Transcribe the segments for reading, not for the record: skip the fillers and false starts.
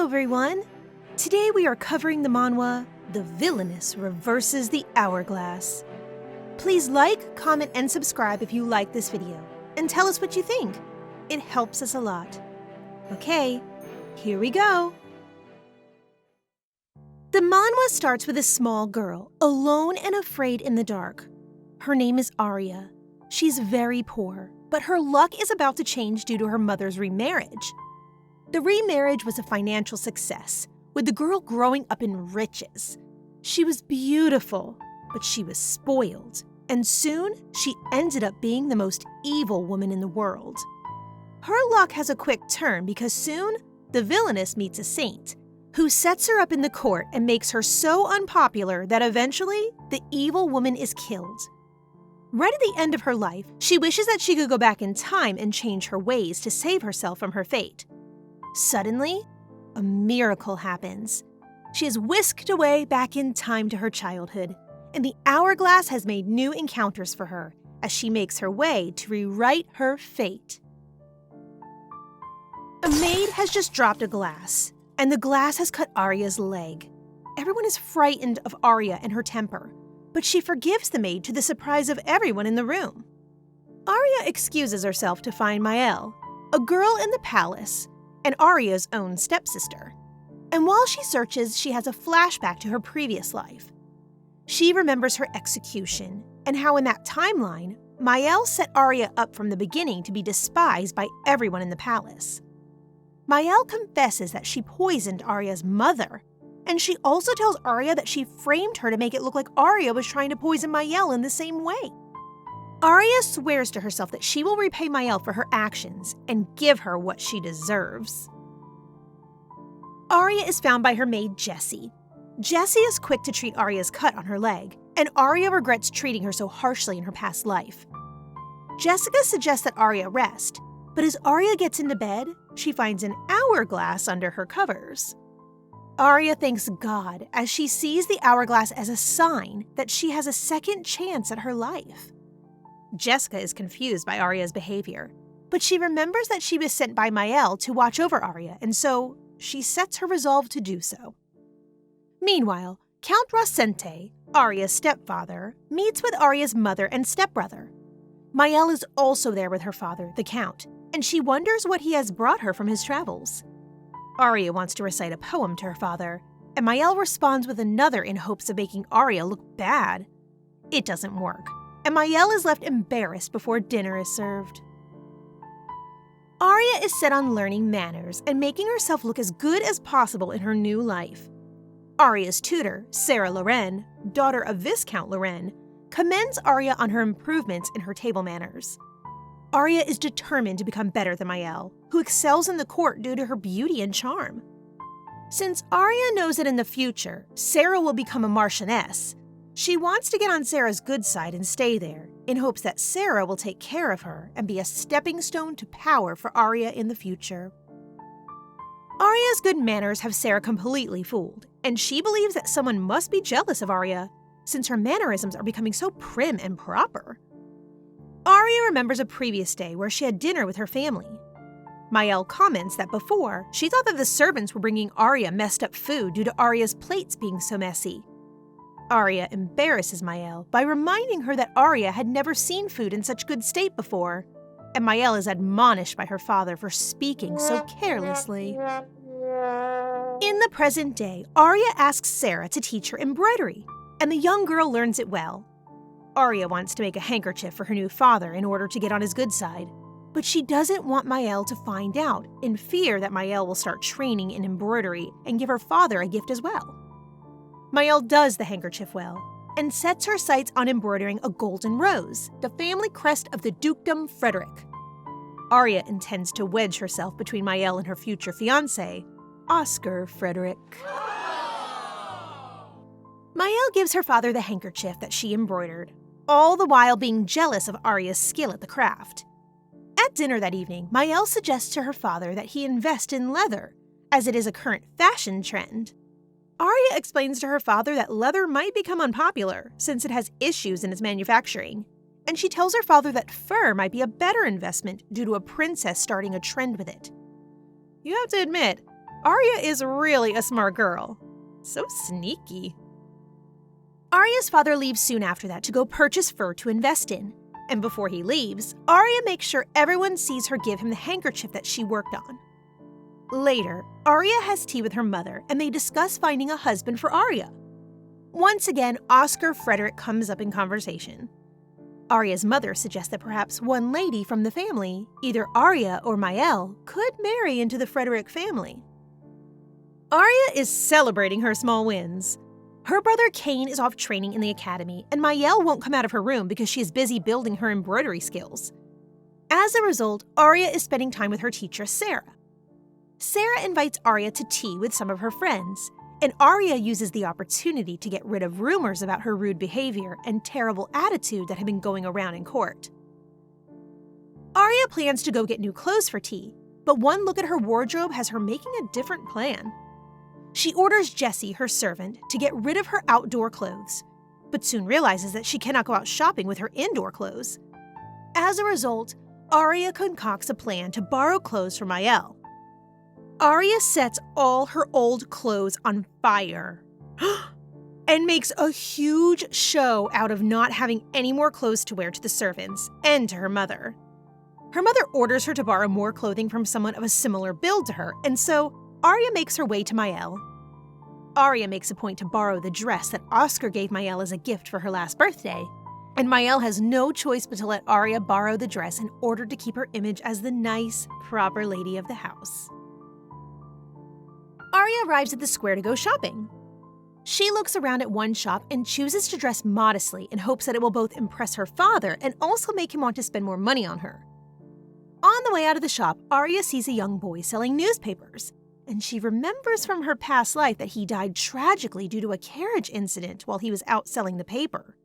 Hello everyone! Today we are covering the manhwa, The Villainess Reverses the Hourglass. Please like, comment, and subscribe if you like this video, and tell us what you think. It helps us a lot. Okay, here we go! The manhwa starts with a small girl, alone and afraid in the dark. Her name is Aria. She's very poor, but her luck is about to change due to her mother's remarriage. The remarriage was a financial success, with the girl growing up in riches. She was beautiful, but she was spoiled, and soon she ended up being the most evil woman in the world. Her luck has a quick turn because soon the villainess meets a saint, who sets her up in the court and makes her so unpopular that eventually the evil woman is killed. Right at the end of her life, she wishes that she could go back in time and change her ways to save herself from her fate. Suddenly, a miracle happens. She is whisked away back in time to her childhood, and the hourglass has made new encounters for her as she makes her way to rewrite her fate. A maid has just dropped a glass, and the glass has cut Aria's leg. Everyone is frightened of Aria and her temper, but she forgives the maid to the surprise of everyone in the room. Aria excuses herself to find Miel, a girl in the palace, and Aria's own stepsister. And while she searches, she has a flashback to her previous life. She remembers her execution and how in that timeline, Miel set Aria up from the beginning to be despised by everyone in the palace. Miel confesses that she poisoned Aria's mother, and she also tells Aria that she framed her to make it look like Aria was trying to poison Miel in the same way. Aria swears to herself that she will repay Miel for her actions and give her what she deserves. Aria is found by her maid Jessie. Jessie is quick to treat Aria's cut on her leg, and Aria regrets treating her so harshly in her past life. Jessica suggests that Aria rest, but as Aria gets into bed, she finds an hourglass under her covers. Aria thanks God as she sees the hourglass as a sign that she has a second chance at her life. Jessica is confused by Aria's behavior, but she remembers that she was sent by Miel to watch over Aria, and so she sets her resolve to do so. Meanwhile, Count Rosente, Aria's stepfather, meets with Aria's mother and stepbrother. Miel is also there with her father, the Count, and she wonders what he has brought her from his travels. Aria wants to recite a poem to her father, and Miel responds with another in hopes of making Aria look bad. It doesn't work, and Miel is left embarrassed before dinner is served. Aria is set on learning manners and making herself look as good as possible in her new life. Aria's tutor, Sarah Loren, daughter of Viscount Loren, commends Aria on her improvements in her table manners. Aria is determined to become better than Miel, who excels in the court due to her beauty and charm. Since Aria knows that in the future, Sarah will become a marchioness, she wants to get on Sarah's good side and stay there, in hopes that Sarah will take care of her and be a stepping stone to power for Aria in the future. Aria's good manners have Sarah completely fooled, and she believes that someone must be jealous of Aria, since her mannerisms are becoming so prim and proper. Aria remembers a previous day where she had dinner with her family. Miel comments that before, she thought that the servants were bringing Aria messed up food due to Aria's plates being so messy. Aria embarrasses Miel by reminding her that Aria had never seen food in such good state before, and Miel is admonished by her father for speaking so carelessly. In the present day, Aria asks Sarah to teach her embroidery, and the young girl learns it well. Aria wants to make a handkerchief for her new father in order to get on his good side, but she doesn't want Miel to find out, in fear that Miel will start training in embroidery and give her father a gift as well. Miel does the handkerchief well, and sets her sights on embroidering a golden rose, the family crest of the dukedom Frederick. Aria intends to wedge herself between Miel and her future fiancé, Oscar Frederick. Miel gives her father the handkerchief that she embroidered, all the while being jealous of Aria's skill at the craft. At dinner that evening, Miel suggests to her father that he invest in leather, as it is a current fashion trend. Aria explains to her father that leather might become unpopular since it has issues in its manufacturing, and she tells her father that fur might be a better investment due to a princess starting a trend with it. You have to admit, Aria is really a smart girl. So sneaky. Aria's father leaves soon after that to go purchase fur to invest in. And before he leaves, Aria makes sure everyone sees her give him the handkerchief that she worked on. Later, Aria has tea with her mother and they discuss finding a husband for Aria. Once again, Oscar Frederick comes up in conversation. Aria's mother suggests that perhaps one lady from the family, either Aria or Miel, could marry into the Frederick family. Aria is celebrating her small wins. Her brother Kane is off training in the academy, and Miel won't come out of her room because she is busy building her embroidery skills. As a result, Aria is spending time with her teacher, Sarah. Sarah invites Aria to tea with some of her friends, and Aria uses the opportunity to get rid of rumors about her rude behavior and terrible attitude that had been going around in court. Aria plans to go get new clothes for tea, but one look at her wardrobe has her making a different plan. She orders Jessie, her servant, to get rid of her outdoor clothes, but soon realizes that she cannot go out shopping with her indoor clothes. As a result, Aria concocts a plan to borrow clothes from Miel. Aria sets all her old clothes on fire and makes a huge show out of not having any more clothes to wear to the servants and to her mother. Her mother orders her to borrow more clothing from someone of a similar build to her, and so Aria makes her way to Miel. Aria makes a point to borrow the dress that Oscar gave Miel as a gift for her last birthday, and Miel has no choice but to let Aria borrow the dress in order to keep her image as the nice, proper lady of the house. Aria arrives at the square to go shopping. She looks around at one shop and chooses to dress modestly in hopes that it will both impress her father and also make him want to spend more money on her. On the way out of the shop, Aria sees a young boy selling newspapers, and she remembers from her past life that he died tragically due to a carriage incident while he was out selling the paper.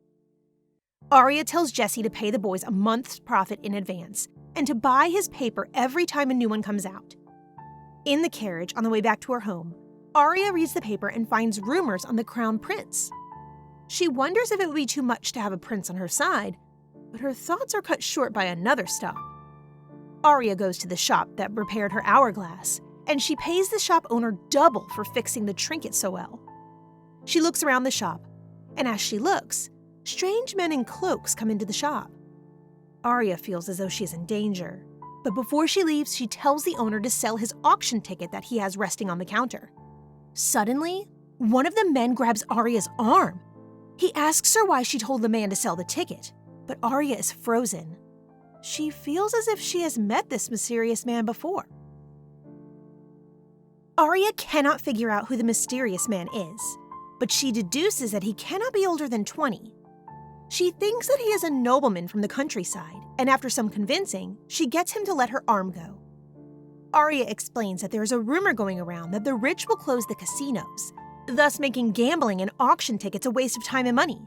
Aria tells Jessie to pay the boys a month's profit in advance and to buy his paper every time a new one comes out. In the carriage, on the way back to her home, Aria reads the paper and finds rumors on the crown prince. She wonders if it would be too much to have a prince on her side, but her thoughts are cut short by another stop. Aria goes to the shop that repaired her hourglass, and she pays the shop owner double for fixing the trinket so well. She looks around the shop, and as she looks, strange men in cloaks come into the shop. Aria feels as though she is in danger, but before she leaves, she tells the owner to sell his auction ticket that he has resting on the counter. Suddenly, one of the men grabs Aria's arm. He asks her why she told the man to sell the ticket, but Aria is frozen. She feels as if she has met this mysterious man before. Aria cannot figure out who the mysterious man is, but she deduces that he cannot be older than 20. She thinks that he is a nobleman from the countryside, and after some convincing, she gets him to let her arm go. Aria explains that there is a rumor going around that the rich will close the casinos, thus making gambling and auction tickets a waste of time and money.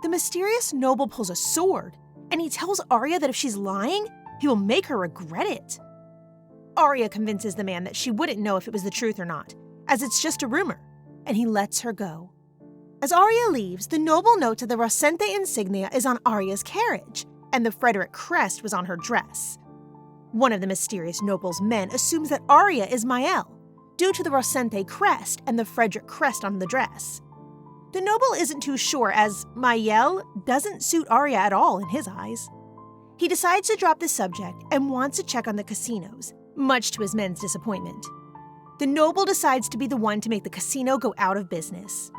The mysterious noble pulls a sword, and he tells Aria that if she's lying, he will make her regret it. Aria convinces the man that she wouldn't know if it was the truth or not, as it's just a rumor, and he lets her go. As Aria leaves, the noble note that the Rosente insignia is on Aria's carriage, and the Frederick crest was on her dress. One of the mysterious noble's men assumes that Aria is Miel, due to the Rosente crest and the Frederick crest on the dress. The noble isn't too sure, as Miel doesn't suit Aria at all in his eyes. He decides to drop the subject and wants to check on the casinos, much to his men's disappointment. The noble decides to be the one to make the casino go out of business.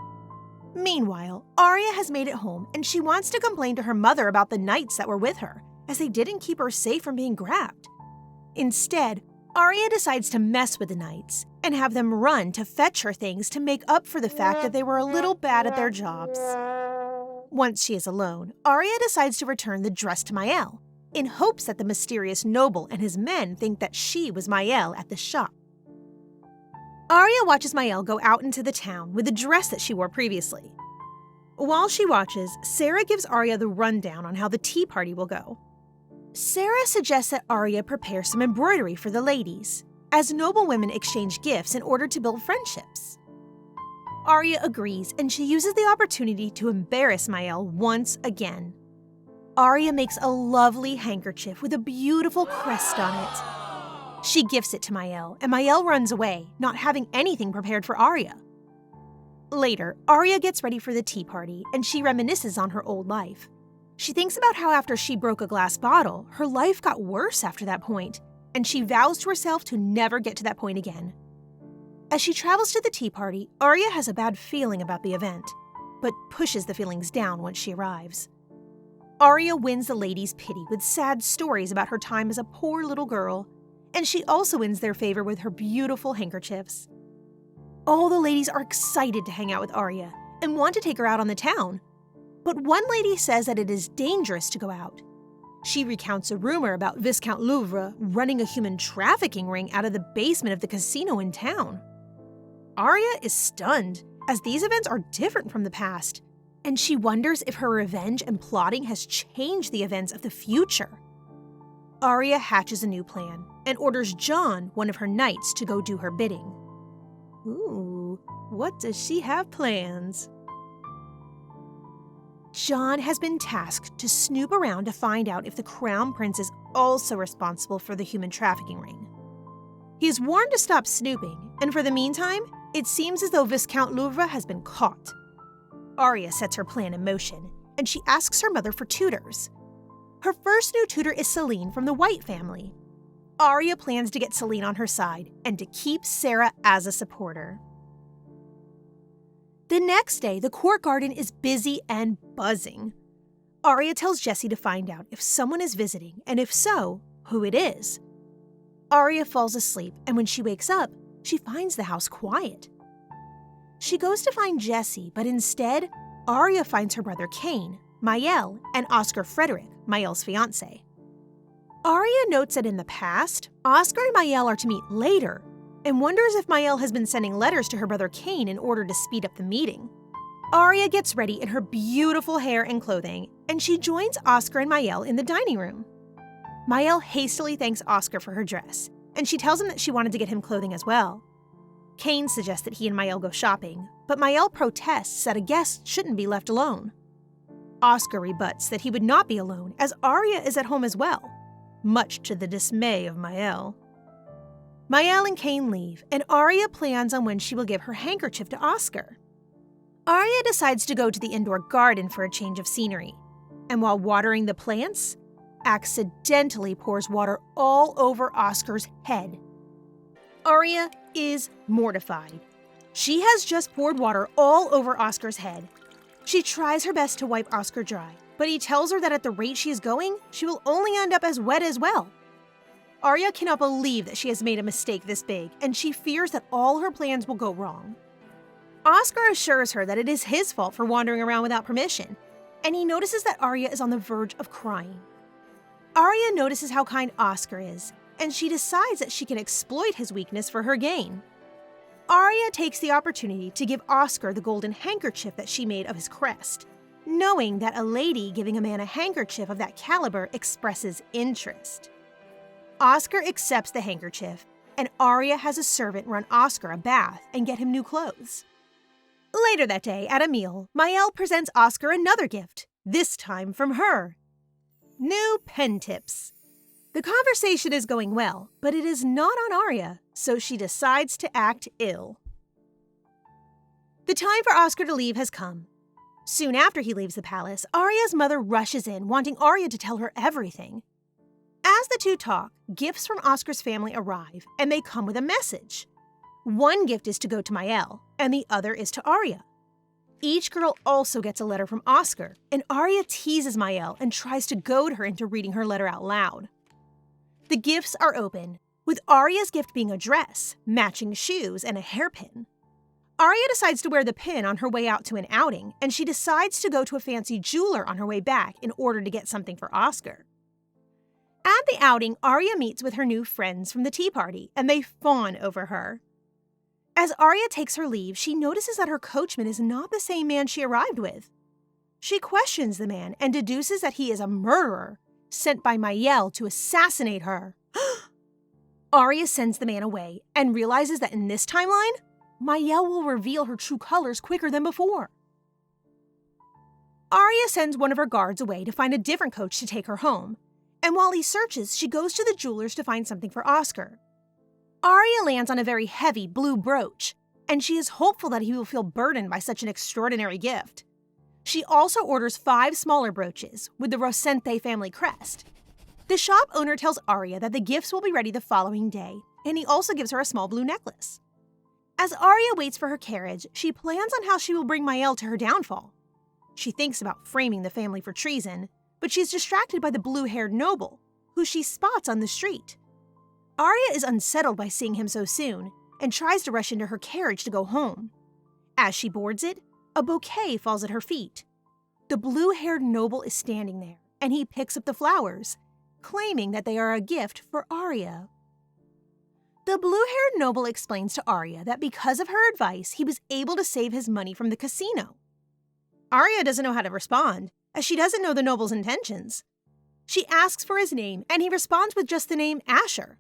Meanwhile, Aria has made it home and she wants to complain to her mother about the knights that were with her, as they didn't keep her safe from being grabbed. Instead, Aria decides to mess with the knights and have them run to fetch her things to make up for the fact that they were a little bad at their jobs. Once she is alone, Aria decides to return the dress to Miel, in hopes that the mysterious noble and his men think that she was Miel at the shop. Aria watches Miel go out into the town with the dress that she wore previously. While she watches, Sarah gives Aria the rundown on how the tea party will go. Sarah suggests that Aria prepare some embroidery for the ladies, as noble women exchange gifts in order to build friendships. Aria agrees, and she uses the opportunity to embarrass Miel once again. Aria makes a lovely handkerchief with a beautiful crest on it. She gifts it to Miel, and Miel runs away, not having anything prepared for Aria. Later, Aria gets ready for the tea party, and she reminisces on her old life. She thinks about how after she broke a glass bottle, her life got worse after that point, and she vows to herself to never get to that point again. As she travels to the tea party, Aria has a bad feeling about the event, but pushes the feelings down once she arrives. Aria wins the ladies' pity with sad stories about her time as a poor little girl, and she also wins their favor with her beautiful handkerchiefs. All the ladies are excited to hang out with Aria and want to take her out on the town, but one lady says that it is dangerous to go out. She recounts a rumor about Viscount Louvre running a human trafficking ring out of the basement of the casino in town. Aria is stunned, as these events are different from the past, and she wonders if her revenge and plotting has changed the events of the future. Aria hatches a new plan and orders John, one of her knights, to go do her bidding. Ooh, what does she have plans? John has been tasked to snoop around to find out if the Crown Prince is also responsible for the human trafficking ring. He is warned to stop snooping, and for the meantime, it seems as though Viscount Louvre has been caught. Aria sets her plan in motion, and she asks her mother for tutors. Her first new tutor is Celine from the White family. Aria plans to get Celine on her side and to keep Sarah as a supporter. The next day, the court garden is busy and buzzing. Aria tells Jessie to find out if someone is visiting, and if so, who it is. Aria falls asleep, and when she wakes up, she finds the house quiet. She goes to find Jessie, but instead, Aria finds her brother Kane, Miel, and Oscar Frederick, Miel's fiancé. Aria notes that in the past, Oscar and Miel are to meet later, and wonders if Miel has been sending letters to her brother Kane in order to speed up the meeting. Aria gets ready in her beautiful hair and clothing, and she joins Oscar and Miel in the dining room. Miel hastily thanks Oscar for her dress, and she tells him that she wanted to get him clothing as well. Kane suggests that he and Miel go shopping, but Miel protests that a guest shouldn't be left alone. Oscar rebuts that he would not be alone, as Aria is at home as well, much to the dismay of Miel. Miel and Kane leave, and Aria plans on when she will give her handkerchief to Oscar. Aria decides to go to the indoor garden for a change of scenery, and while watering the plants, accidentally pours water all over Oscar's head. Aria is mortified. She has just poured water all over Oscar's head. She tries her best to wipe Oscar dry, but he tells her that at the rate she is going, she will only end up as wet as well. Aria cannot believe that she has made a mistake this big, and she fears that all her plans will go wrong. Oscar assures her that it is his fault for wandering around without permission, and he notices that Aria is on the verge of crying. Aria notices how kind Oscar is, and she decides that she can exploit his weakness for her gain. Aria takes the opportunity to give Oscar the golden handkerchief that she made of his crest, knowing that a lady giving a man a handkerchief of that caliber expresses interest. Oscar accepts the handkerchief, and Aria has a servant run Oscar a bath and get him new clothes. Later that day, at a meal, Miel presents Oscar another gift, this time from her. New pen tips. The conversation is going well, but it is not on Aria, so she decides to act ill. The time for Oscar to leave has come. Soon after he leaves the palace, Aria's mother rushes in, wanting Aria to tell her everything. As the two talk, gifts from Oscar's family arrive, and they come with a message. One gift is to go to Miel, and the other is to Aria. Each girl also gets a letter from Oscar, and Aria teases Miel and tries to goad her into reading her letter out loud. The gifts are open, with Aria's gift being a dress, matching shoes, and a hairpin. Aria decides to wear the pin on her way out to an outing, and she decides to go to a fancy jeweler on her way back in order to get something for Oscar. At the outing, Aria meets with her new friends from the tea party, and they fawn over her. As Aria takes her leave, she notices that her coachman is not the same man she arrived with. She questions the man and deduces that he is a murderer, sent by Miel to assassinate her. Aria sends the man away and realizes that in this timeline, Miel will reveal her true colors quicker than before. Aria sends one of her guards away to find a different coach to take her home, and while he searches, she goes to the jeweler's to find something for Oscar. Aria lands on a very heavy blue brooch, and she is hopeful that he will feel burdened by such an extraordinary gift. She also orders 5 smaller brooches with the Rosente family crest. The shop owner tells Aria that the gifts will be ready the following day, and he also gives her a small blue necklace. As Aria waits for her carriage, she plans on how she will bring Miel to her downfall. She thinks about framing the family for treason, but she's distracted by the blue-haired noble, who she spots on the street. Aria is unsettled by seeing him so soon, and tries to rush into her carriage to go home. As she boards it, a bouquet falls at her feet. The blue-haired noble is standing there, and he picks up the flowers, claiming that they are a gift for Aria. The blue-haired noble explains to Aria that because of her advice, he was able to save his money from the casino. Aria doesn't know how to respond, as she doesn't know the noble's intentions. She asks for his name, and he responds with just the name Asher.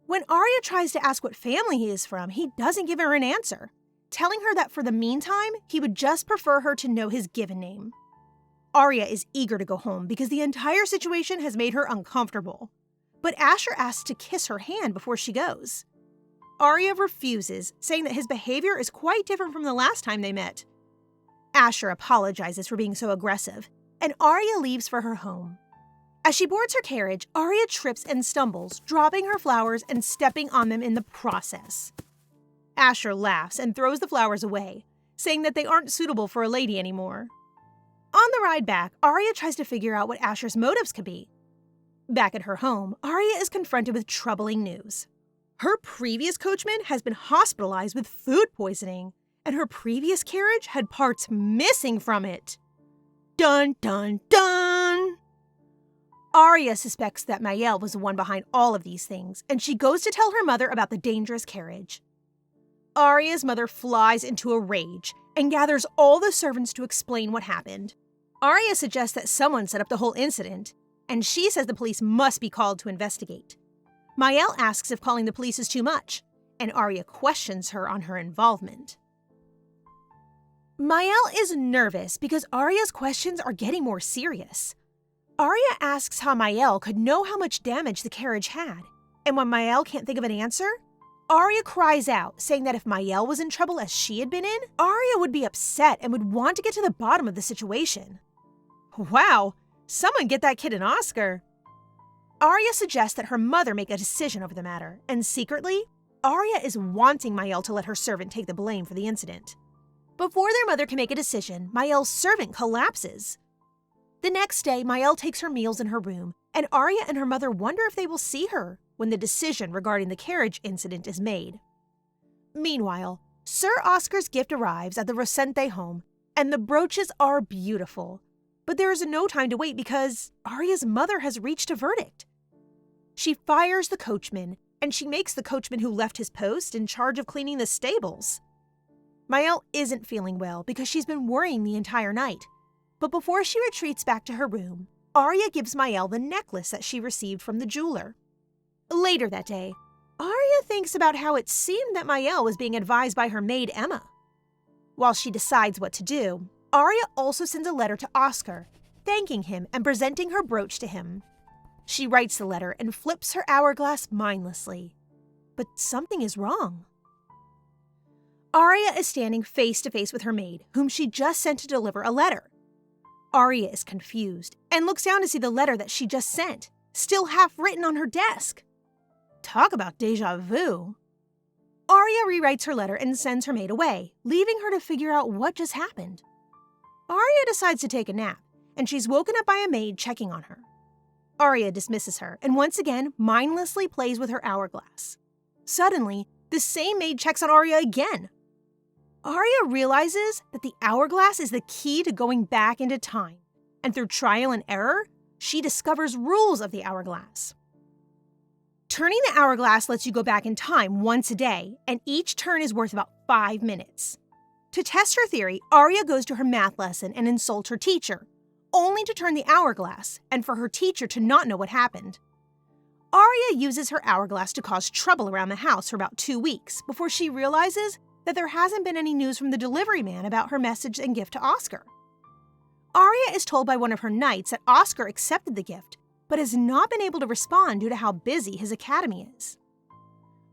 When Aria tries to ask what family he is from, he doesn't give her an answer, telling her that for the meantime, he would just prefer her to know his given name. Aria is eager to go home because the entire situation has made her uncomfortable, but Asher asks to kiss her hand before she goes. Aria refuses, saying that his behavior is quite different from the last time they met. Asher apologizes for being so aggressive, and Aria leaves for her home. As she boards her carriage, Aria trips and stumbles, dropping her flowers and stepping on them in the process. Asher laughs and throws the flowers away, saying that they aren't suitable for a lady anymore. On the ride back, Aria tries to figure out what Asher's motives could be. Back at her home, Aria is confronted with troubling news. Her previous coachman has been hospitalized with food poisoning, and her previous carriage had parts missing from it. Dun dun dun! Aria suspects that Miel was the one behind all of these things, and she goes to tell her mother about the dangerous carriage. Aria's mother flies into a rage and gathers all the servants to explain what happened. Aria suggests that someone set up the whole incident, and she says the police must be called to investigate. Miel asks if calling the police is too much, and Aria questions her on her involvement. Miel is nervous because Aria's questions are getting more serious. Aria asks how Miel could know how much damage the carriage had, and when Miel can't think of an answer, Aria cries out, saying that if Miel was in trouble as she had been in, Aria would be upset and would want to get to the bottom of the situation. Wow, someone get that kid an Oscar! Aria suggests that her mother make a decision over the matter, and secretly, Aria is wanting Miel to let her servant take the blame for the incident. Before their mother can make a decision, Miel's servant collapses. The next day, Miel takes her meals in her room, and Aria and her mother wonder if they will see her when the decision regarding the carriage incident is made. Meanwhile, Sir Oscar's gift arrives at the Rosente home, and the brooches are beautiful. But there is no time to wait because Aria's mother has reached a verdict. She fires the coachman, and she makes the coachman who left his post in charge of cleaning the stables. Miel isn't feeling well because she's been worrying the entire night. But before she retreats back to her room, Aria gives Miel the necklace that she received from the jeweler. Later that day, Aria thinks about how it seemed that Miel was being advised by her maid Emma. While she decides what to do, Aria also sends a letter to Oscar, thanking him and presenting her brooch to him. She writes the letter and flips her hourglass mindlessly. But something is wrong. Aria is standing face to face with her maid, whom she just sent to deliver a letter. Aria is confused and looks down to see the letter that she just sent, still half written on her desk. Talk about déjà vu. Aria rewrites her letter and sends her maid away, leaving her to figure out what just happened. Aria decides to take a nap, and she's woken up by a maid checking on her. Aria dismisses her and once again mindlessly plays with her hourglass. Suddenly, the same maid checks on Aria again. Aria realizes that the hourglass is the key to going back into time, and through trial and error, she discovers rules of the hourglass. Turning the hourglass lets you go back in time once a day, and each turn is worth about 5 minutes. To test her theory, Aria goes to her math lesson and insults her teacher, only to turn the hourglass and for her teacher to not know what happened. Aria uses her hourglass to cause trouble around the house for about 2 weeks before she realizes that there hasn't been any news from the delivery man about her message and gift to Oscar. Aria is told by one of her knights that Oscar accepted the gift, but has not been able to respond due to how busy his academy is.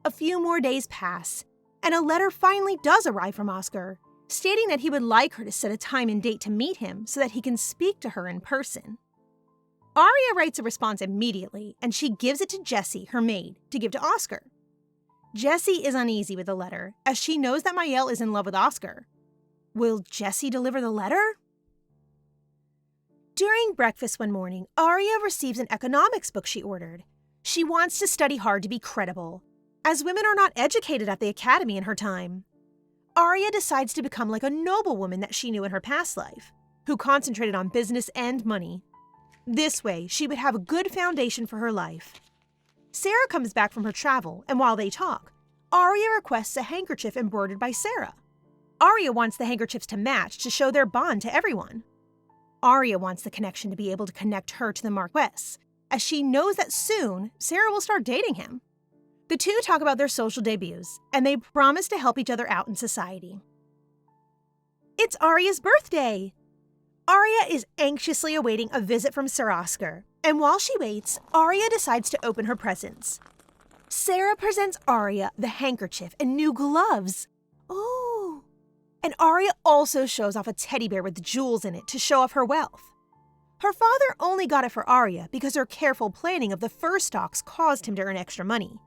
A few more days pass, and a letter finally does arrive from Oscar, stating that he would like her to set a time and date to meet him so that he can speak to her in person. Aria writes a response immediately, and she gives it to Jessie, her maid, to give to Oscar. Jessie is uneasy with the letter, as she knows that Miel is in love with Oscar. Will Jessie deliver the letter? During breakfast one morning, Aria receives an economics book she ordered. She wants to study hard to be credible, as women are not educated at the academy in her time. Aria decides to become like a noblewoman that she knew in her past life, who concentrated on business and money. This way, she would have a good foundation for her life. Sarah comes back from her travel, and while they talk, Aria requests a handkerchief embroidered by Sarah. Aria wants the handkerchiefs to match to show their bond to everyone. Aria wants the connection to be able to connect her to the Marquess, as she knows that soon Sarah will start dating him. The two talk about their social debuts, and they promise to help each other out in society. It's Aria's birthday! Aria is anxiously awaiting a visit from Sir Oscar, and while she waits, Aria decides to open her presents. Sarah presents Aria the handkerchief and new gloves. Oh! And Aria also shows off a teddy bear with jewels in it to show off her wealth. Her father only got it for Aria because her careful planning of the fur stocks caused him to earn extra money.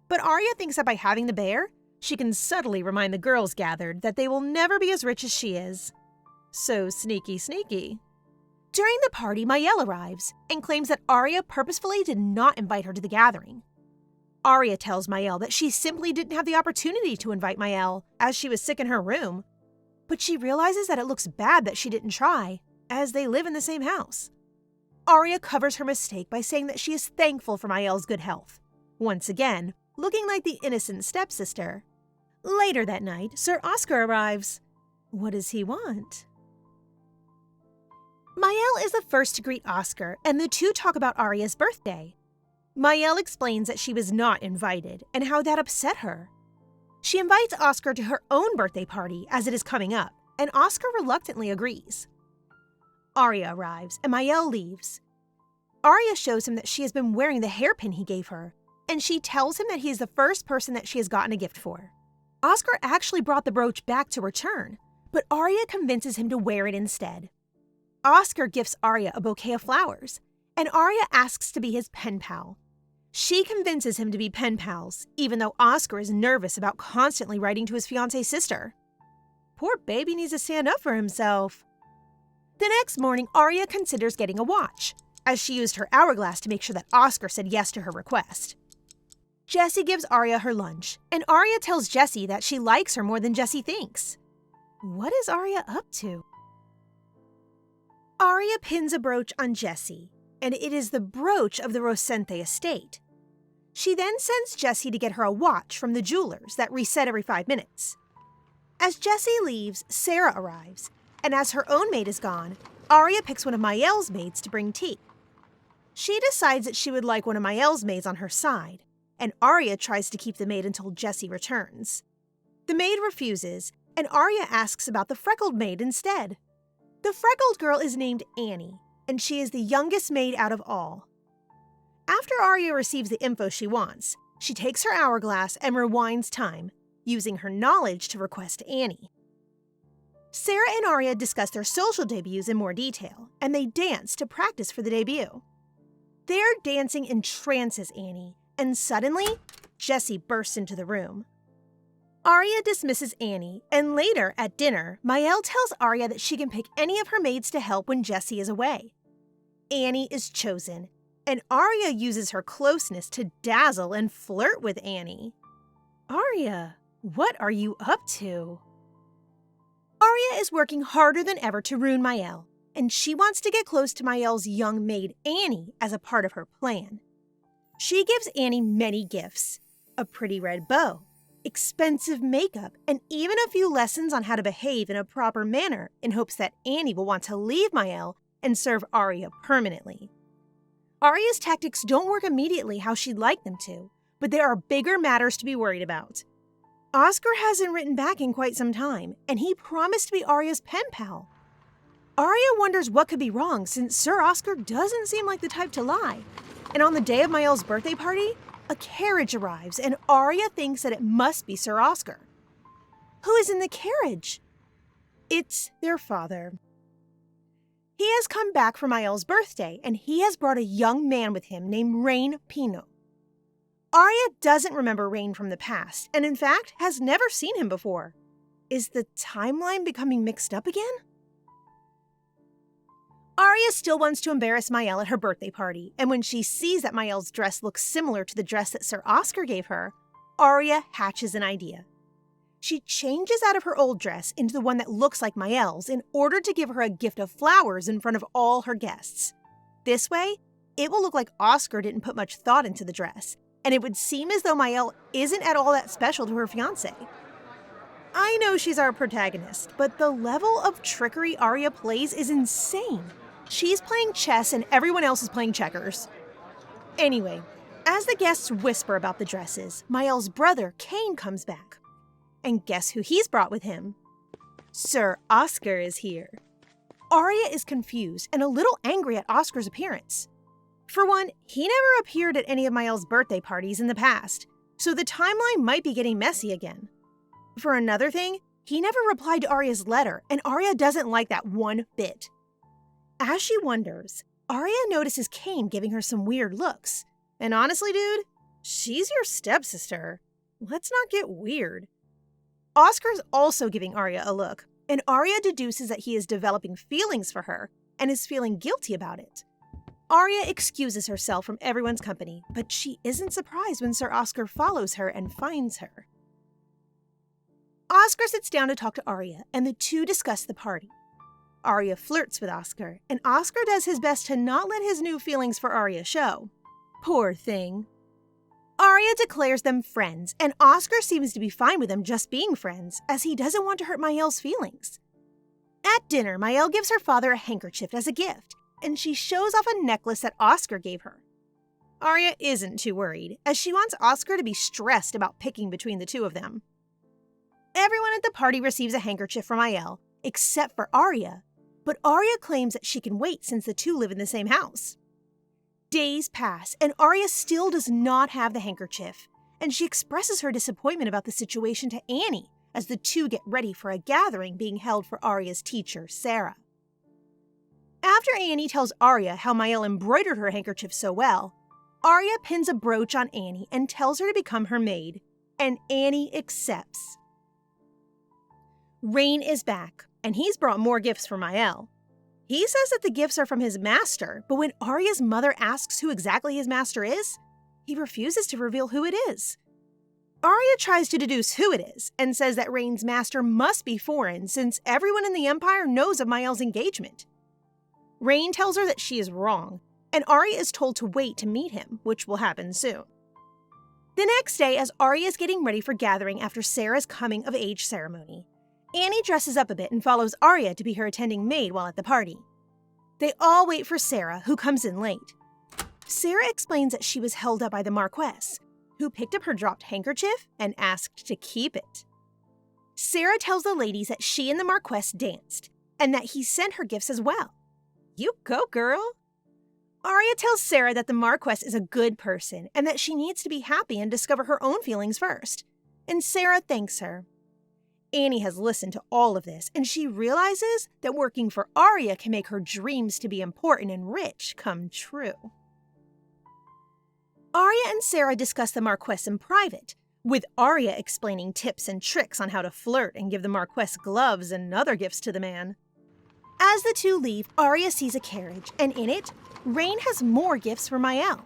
But Aria thinks that by having the bear, she can subtly remind the girls gathered that they will never be as rich as she is. So sneaky, sneaky. During the party, Miel arrives and claims that Aria purposefully did not invite her to the gathering. Aria tells Miel that she simply didn't have the opportunity to invite Miel, as she was sick in her room. But she realizes that it looks bad that she didn't try, as they live in the same house. Aria covers her mistake by saying that she is thankful for Miel's good health, once again, looking like the innocent stepsister. Later that night, Sir Oscar arrives. What does he want? Miel is the first to greet Oscar, and the two talk about Aria's birthday. Miel explains that she was not invited, and how that upset her. She invites Oscar to her own birthday party, as it is coming up, and Oscar reluctantly agrees. Aria arrives, and Miel leaves. Aria shows him that she has been wearing the hairpin he gave her, and she tells him that he is the first person that she has gotten a gift for. Oscar actually brought the brooch back to return, but Aria convinces him to wear it instead. Oscar gifts Aria a bouquet of flowers, and Aria asks to be his pen pal. She convinces him to be pen pals, even though Oscar is nervous about constantly writing to his fiancé's sister. Poor baby needs to stand up for himself. The next morning, Aria considers getting a watch, as she used her hourglass to make sure that Oscar said yes to her request. Jessie gives Aria her lunch, and Aria tells Jessie that she likes her more than Jessie thinks. What is Aria up to? Aria pins a brooch on Jessie, and it is the brooch of the Rosente estate. She then sends Jessie to get her a watch from the jewelers that reset every 5 minutes. As Jessie leaves, Sarah arrives, and as her own maid is gone, Aria picks one of Miel's maids to bring tea. She decides that she would like one of Miel's maids on her side, and Aria tries to keep the maid until Jessie returns. The maid refuses, and Aria asks about the freckled maid instead. The freckled girl is named Annie, and she is the youngest maid out of all. After Aria receives the info she wants, she takes her hourglass and rewinds time, using her knowledge to request Annie. Sarah and Aria discuss their social debuts in more detail, and they dance to practice for the debut. Their dancing entrances Annie, and suddenly, Jessie bursts into the room. Aria dismisses Annie, and later, at dinner, Miel tells Aria that she can pick any of her maids to help when Jessie is away. Annie is chosen, and Aria uses her closeness to dazzle and flirt with Annie. Aria, what are you up to? Aria is working harder than ever to ruin Miel, and she wants to get close to Miel's young maid Annie as a part of her plan. She gives Annie many gifts, a pretty red bow, expensive makeup, and even a few lessons on how to behave in a proper manner in hopes that Annie will want to leave Miel and serve Aria permanently. Aria's tactics don't work immediately how she'd like them to, but there are bigger matters to be worried about. Oscar hasn't written back in quite some time, and he promised to be Aria's pen pal. Aria wonders what could be wrong since Sir Oscar doesn't seem like the type to lie. And on the day of Miel's birthday party, a carriage arrives and Aria thinks that it must be Sir Oscar. Who is in the carriage? It's their father. He has come back for Miel's birthday, and he has brought a young man with him named Rain Pino. Aria doesn't remember Rain from the past, and in fact has never seen him before. Is the timeline becoming mixed up again? Aria still wants to embarrass Miel at her birthday party, and when she sees that Miel's dress looks similar to the dress that Sir Oscar gave her, Aria hatches an idea. She changes out of her old dress into the one that looks like Miel's in order to give her a gift of flowers in front of all her guests. This way, it will look like Oscar didn't put much thought into the dress, and it would seem as though Miel isn't at all that special to her fiancé. I know she's our protagonist, but the level of trickery Aria plays is insane. She's playing chess and everyone else is playing checkers. Anyway, as the guests whisper about the dresses, Miel's brother, Kane, comes back. And guess who he's brought with him? Sir Oscar is here. Aria is confused and a little angry at Oscar's appearance. For one, he never appeared at any of Miel's birthday parties in the past, so the timeline might be getting messy again. For another thing, he never replied to Aria's letter, and Aria doesn't like that one bit. As she wonders, Aria notices Kane giving her some weird looks. And honestly, dude, she's your stepsister. Let's not get weird. Oscar's also giving Aria a look, and Aria deduces that he is developing feelings for her and is feeling guilty about it. Aria excuses herself from everyone's company, but she isn't surprised when Sir Oscar follows her and finds her. Oscar sits down to talk to Aria, and the two discuss the party. Aria flirts with Oscar, and Oscar does his best to not let his new feelings for Aria show. Poor thing. Aria declares them friends, and Oscar seems to be fine with them just being friends, as he doesn't want to hurt Miel's feelings. At dinner, Miel gives her father a handkerchief as a gift, and she shows off a necklace that Oscar gave her. Aria isn't too worried, as she wants Oscar to be stressed about picking between the two of them. Everyone at the party receives a handkerchief from Miel, except for Aria, but Aria claims that she can wait since the two live in the same house. Days pass, and Aria still does not have the handkerchief, and she expresses her disappointment about the situation to Annie as the two get ready for a gathering being held for Aria's teacher, Sarah. After Annie tells Aria how Miel embroidered her handkerchief so well, Aria pins a brooch on Annie and tells her to become her maid, and Annie accepts. Rain is back, and he's brought more gifts for Miel. He says that the gifts are from his master, but when Aria's mother asks who exactly his master is, he refuses to reveal who it is. Aria tries to deduce who it is and says that Rain's master must be foreign since everyone in the Empire knows of Miel's engagement. Rain tells her that she is wrong, and Aria is told to wait to meet him, which will happen soon. The next day, as Aria is getting ready for gathering after Sarah's coming-of-age ceremony, Annie dresses up a bit and follows Aria to be her attending maid while at the party. They all wait for Sarah, who comes in late. Sarah explains that she was held up by the Marquess, who picked up her dropped handkerchief and asked to keep it. Sarah tells the ladies that she and the Marquess danced, and that he sent her gifts as well. You go, girl! Aria tells Sarah that the Marquess is a good person, and that she needs to be happy and discover her own feelings first, and Sarah thanks her. Annie has listened to all of this, and she realizes that working for Aria can make her dreams to be important and rich come true. Aria and Sarah discuss the Marquess in private, with Aria explaining tips and tricks on how to flirt and give the Marquess gloves and other gifts to the man. As the two leave, Aria sees a carriage, and in it, Rain has more gifts for Miel.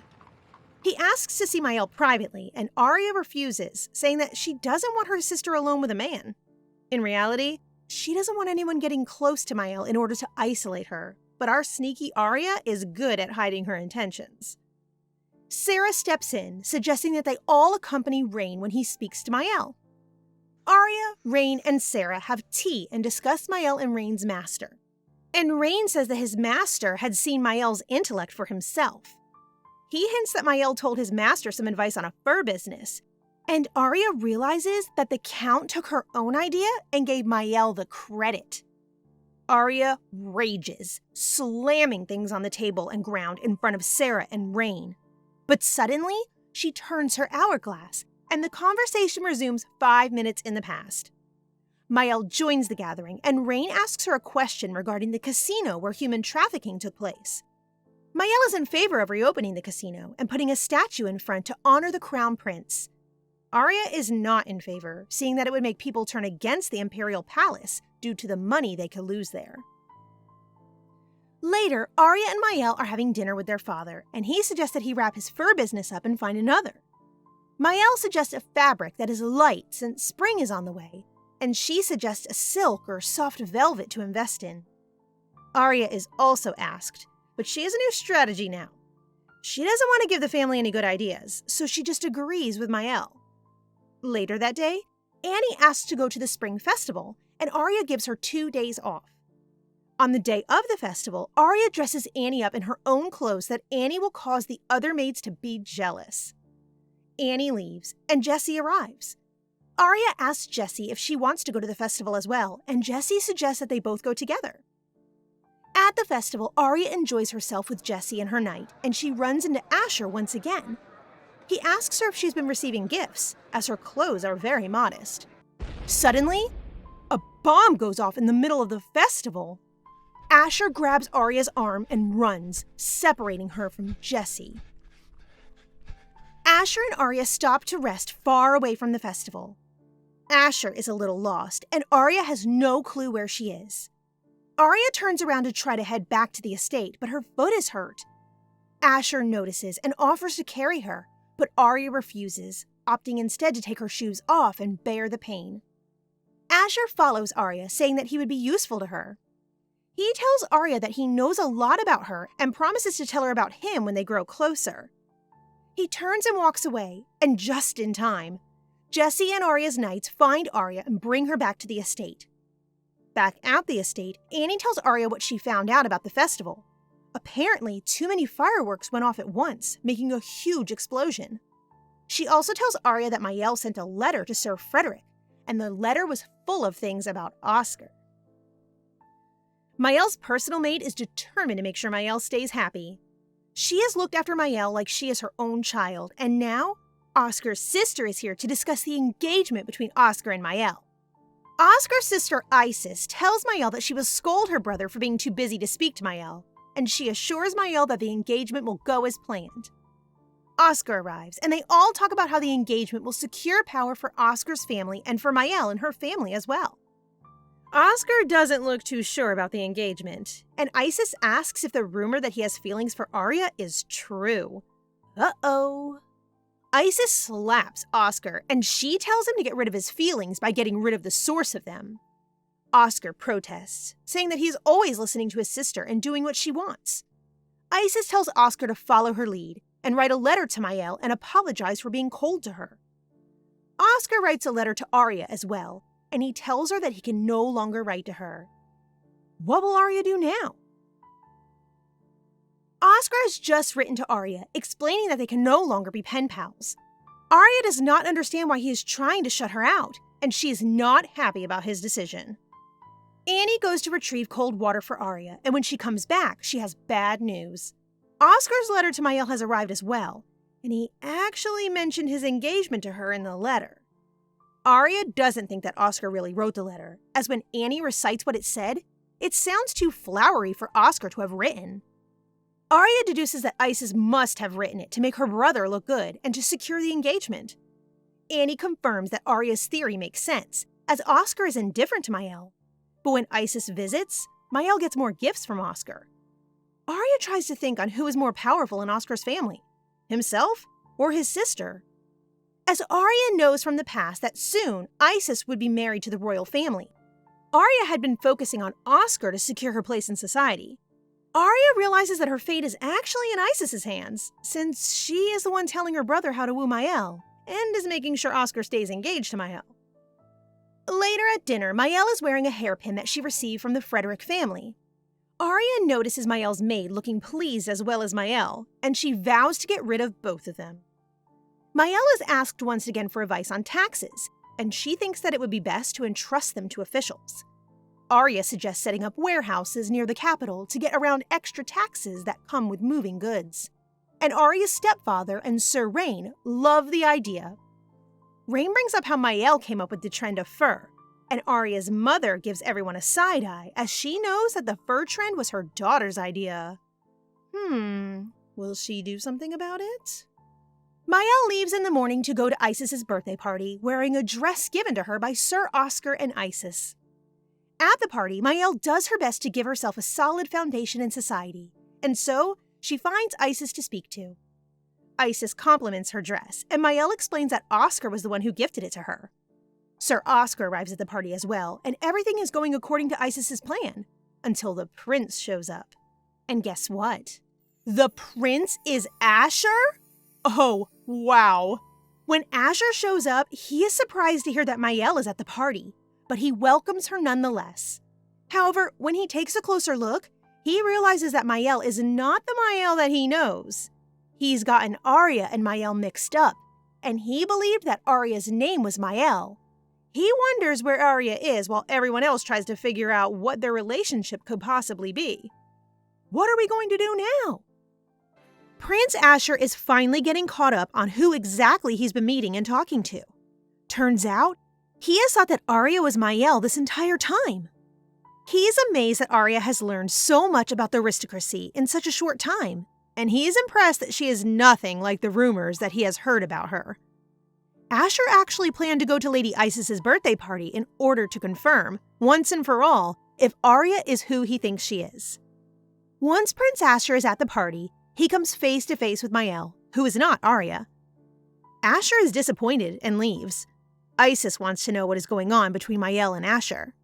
He asks to see Miel privately, and Aria refuses, saying that she doesn't want her sister alone with a man. In reality, she doesn't want anyone getting close to Miel in order to isolate her, but our sneaky Aria is good at hiding her intentions. Sarah steps in, suggesting that they all accompany Rain when he speaks to Miel. Aria, Rain, and Sarah have tea and discuss Miel and Rain's master. And Rain says that his master had seen Miel's intellect for himself. He hints that Miel told his master some advice on a fur business, and Aria realizes that the Count took her own idea and gave Miel the credit. Aria rages, slamming things on the table and ground in front of Sarah and Rain. But suddenly, she turns her hourglass, and the conversation resumes 5 minutes in the past. Miel joins the gathering, and Rain asks her a question regarding the casino where human trafficking took place. Miel is in favor of reopening the casino and putting a statue in front to honor the crown prince. Aria is not in favor, seeing that it would make people turn against the imperial palace due to the money they could lose there. Later, Aria and Miel are having dinner with their father, and he suggests that he wrap his fur business up and find another. Miel suggests a fabric that is light since spring is on the way, and she suggests a silk or soft velvet to invest in. Aria is also asked, but she has a new strategy now. She doesn't want to give the family any good ideas, so she just agrees with Miel. Later that day, Annie asks to go to the spring festival, and Aria gives her 2 days off. On the day of the festival, Aria dresses Annie up in her own clothes that Annie will cause the other maids to be jealous. Annie leaves, and Jessie arrives. Aria asks Jessie if she wants to go to the festival as well, and Jessie suggests that they both go together. At the festival, Aria enjoys herself with Jessie and her knight, and she runs into Asher once again. He asks her if she's been receiving gifts, as her clothes are very modest. Suddenly, a bomb goes off in the middle of the festival. Asher grabs Aria's arm and runs, separating her from Jessie. Asher and Aria stop to rest far away from the festival. Asher is a little lost, and Aria has no clue where she is. Aria turns around to try to head back to the estate, but her foot is hurt. Asher notices and offers to carry her, but Aria refuses, opting instead to take her shoes off and bear the pain. Asher follows Aria, saying that he would be useful to her. He tells Aria that he knows a lot about her and promises to tell her about him when they grow closer. He turns and walks away, and just in time, Jessie and Aria's knights find Aria and bring her back to the estate. Back at the estate, Annie tells Aria what she found out about the festival. Apparently, too many fireworks went off at once, making a huge explosion. She also tells Aria that Miel sent a letter to Sir Frederick, and the letter was full of things about Oscar. Miel's personal maid is determined to make sure Miel stays happy. She has looked after Miel like she is her own child, and now Oscar's sister is here to discuss the engagement between Oscar and Miel. Oscar's sister Isis tells Miel that she will scold her brother for being too busy to speak to Miel, and she assures Miel that the engagement will go as planned. Oscar arrives, and they all talk about how the engagement will secure power for Oscar's family and for Miel and her family as well. Oscar doesn't look too sure about the engagement, and Isis asks if the rumor that he has feelings for Aria is true. Uh-oh. Isis slaps Oscar, and she tells him to get rid of his feelings by getting rid of the source of them. Oscar protests, saying that he's always listening to his sister and doing what she wants. Isis tells Oscar to follow her lead and write a letter to Miel and apologize for being cold to her. Oscar writes a letter to Aria as well, and he tells her that he can no longer write to her. What will Aria do now? Oscar has just written to Aria, explaining that they can no longer be pen pals. Aria does not understand why he is trying to shut her out, and she is not happy about his decision. Annie goes to retrieve cold water for Aria, and when she comes back, she has bad news. Oscar's letter to Miel has arrived as well, and he actually mentioned his engagement to her in the letter. Aria doesn't think that Oscar really wrote the letter, as when Annie recites what it said, it sounds too flowery for Oscar to have written. Aria deduces that Isis must have written it to make her brother look good and to secure the engagement. Annie confirms that Aria's theory makes sense, as Oscar is indifferent to Miel. But when Isis visits, Miel gets more gifts from Oscar. Aria tries to think on who is more powerful in Oscar's family, himself or his sister. As Aria knows from the past that soon Isis would be married to the royal family, Aria had been focusing on Oscar to secure her place in society. Aria realizes that her fate is actually in Isis's hands, since she is the one telling her brother how to woo Miel, and is making sure Oscar stays engaged to Miel. Later at dinner, Miel is wearing a hairpin that she received from the Frederick family. Aria notices Miel's maid looking pleased as well as Miel, and she vows to get rid of both of them. Miel is asked once again for advice on taxes, and she thinks that it would be best to entrust them to officials. Aria suggests setting up warehouses near the capital to get around extra taxes that come with moving goods. and Aria's stepfather and Sir Rain love the idea. Rain brings up how Miel came up with the trend of fur, and Aria's mother gives everyone a side eye as she knows that the fur trend was her daughter's idea. Will she do something about it? Miel leaves in the morning to go to Isis's birthday party wearing a dress given to her by Sir Oscar and Isis. At the party, Miel does her best to give herself a solid foundation in society, and so she finds Isis to speak to. Isis compliments her dress, and Miel explains that Oscar was the one who gifted it to her. Sir Oscar arrives at the party as well, and everything is going according to Isis's plan, until the prince shows up. And guess what? The prince is Asher? Oh, wow. When Asher shows up, he is surprised to hear that Miel is at the party, but he welcomes her nonetheless. However, when he takes a closer look, he realizes that Miel is not the Miel that he knows. He's gotten Aria and Miel mixed up, and he believed that Aria's name was Miel. He wonders where Aria is while everyone else tries to figure out what their relationship could possibly be. What are we going to do now? Prince Asher is finally getting caught up on who exactly he's been meeting and talking to. Turns out, he has thought that Aria was Miel this entire time. He is amazed that Aria has learned so much about the aristocracy in such a short time, and he is impressed that she is nothing like the rumors that he has heard about her. Asher actually planned to go to Lady Isis's birthday party in order to confirm, once and for all, if Aria is who he thinks she is. Once Prince Asher is at the party, he comes face to face with Miel, who is not Aria. Asher is disappointed and leaves. Isis wants to know what is going on between Miel and Asher.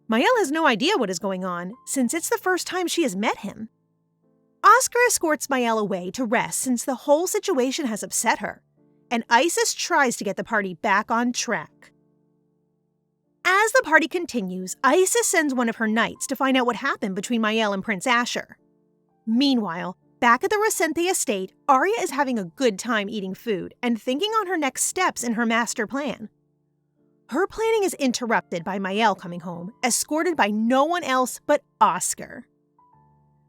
Miel has no idea what is going on, since it's the first time she has met him. Oscar escorts Miel away to rest since the whole situation has upset her, and Isis tries to get the party back on track. As the party continues, Isis sends one of her knights to find out what happened between Miel and Prince Asher. Meanwhile, back at the Rosente estate, Aria is having a good time eating food and thinking on her next steps in her master plan. Her planning is interrupted by Miel coming home, escorted by no one else but Oscar.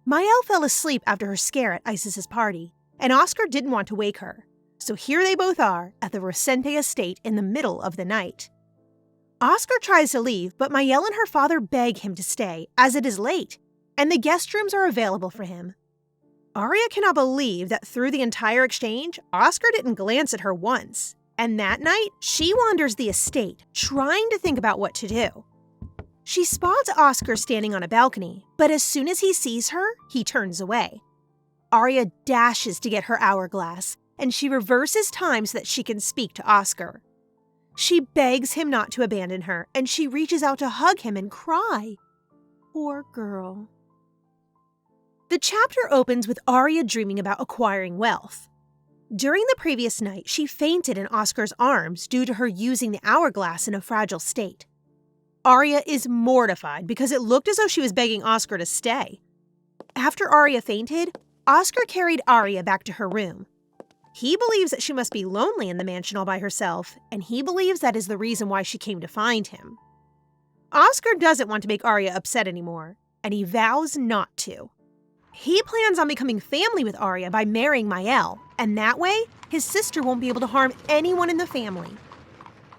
Miel fell asleep after her scare at Isis's party, and Oscar didn't want to wake her. So here they both are at the Rosente estate in the middle of the night. Oscar tries to leave, but Miel and her father beg him to stay, as it is late, and the guest rooms are available for him. Aria cannot believe that through the entire exchange, Oscar didn't glance at her once, and that night, she wanders the estate, trying to think about what to do. She spots Oscar standing on a balcony, but as soon as he sees her, he turns away. Aria dashes to get her hourglass, and she reverses time so that she can speak to Oscar. She begs him not to abandon her, and she reaches out to hug him and cry. Poor girl. The chapter opens with Aria dreaming about acquiring wealth. During the previous night, she fainted in Oscar's arms due to her using the hourglass in a fragile state. Aria is mortified because it looked as though she was begging Oscar to stay. After Aria fainted, Oscar carried Aria back to her room. He believes that she must be lonely in the mansion all by herself, and he believes that is the reason why she came to find him. Oscar doesn't want to make Aria upset anymore, and he vows not to. He plans on becoming family with Aria by marrying Miel, and that way, his sister won't be able to harm anyone in the family.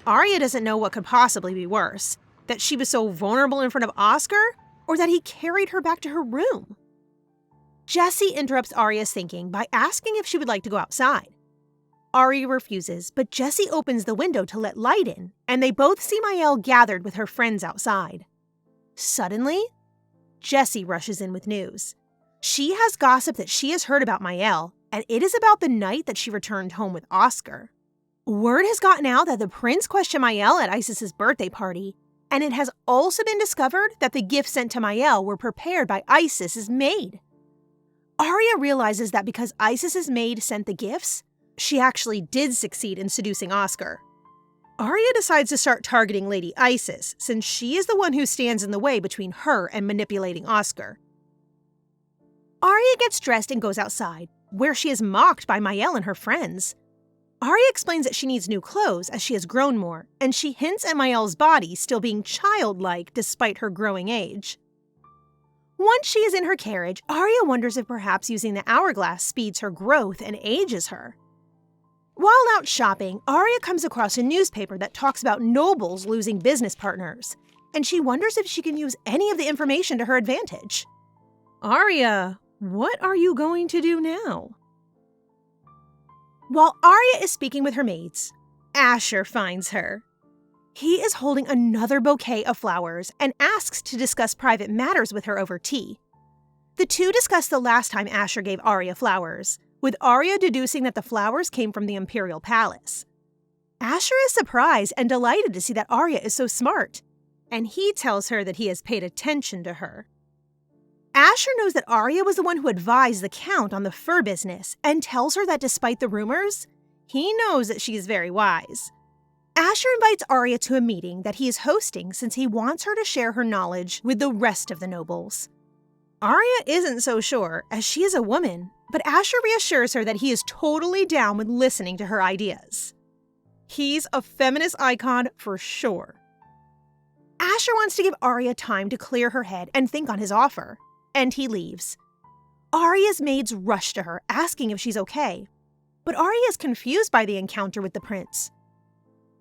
Aria doesn't know what could possibly be worse, that she was so vulnerable in front of Oscar, or that he carried her back to her room. Jessie interrupts Aria's thinking by asking if she would like to go outside. Aria refuses, but Jessie opens the window to let light in, and they both see Miel gathered with her friends outside. Suddenly, Jessie rushes in with news. She has gossip that she has heard about Miel, and it is about the night that she returned home with Oscar. Word has gotten out that the prince questioned Miel at Isis's birthday party, and it has also been discovered that the gifts sent to Miel were prepared by Isis's maid. Aria realizes that because Isis's maid sent the gifts, she actually did succeed in seducing Oscar. Aria decides to start targeting Lady Isis, since she is the one who stands in the way between her and manipulating Oscar. Aria gets dressed and goes outside, where she is mocked by Miel and her friends. Aria explains that she needs new clothes as she has grown more, and she hints at Miel's body still being childlike despite her growing age. Once she is in her carriage, Aria wonders if perhaps using the hourglass speeds her growth and ages her. While out shopping, Aria comes across a newspaper that talks about nobles losing business partners, and she wonders if she can use any of the information to her advantage. Aria, what are you going to do now? While Aria is speaking with her maids, Asher finds her. He is holding another bouquet of flowers and asks to discuss private matters with her over tea. The two discuss the last time Asher gave Aria flowers, with Aria deducing that the flowers came from the Imperial Palace. Asher is surprised and delighted to see that Aria is so smart, and he tells her that he has paid attention to her. Asher knows that Aria was the one who advised the Count on the fur business and tells her that despite the rumors, he knows that she is very wise. Asher invites Aria to a meeting that he is hosting since he wants her to share her knowledge with the rest of the nobles. Aria isn't so sure, as she is a woman, but Asher reassures her that he is totally down with listening to her ideas. He's a feminist icon for sure. Asher wants to give Aria time to clear her head and think on his offer, and he leaves. Aria's maids rush to her, asking if she's okay, but Aria is confused by the encounter with the prince.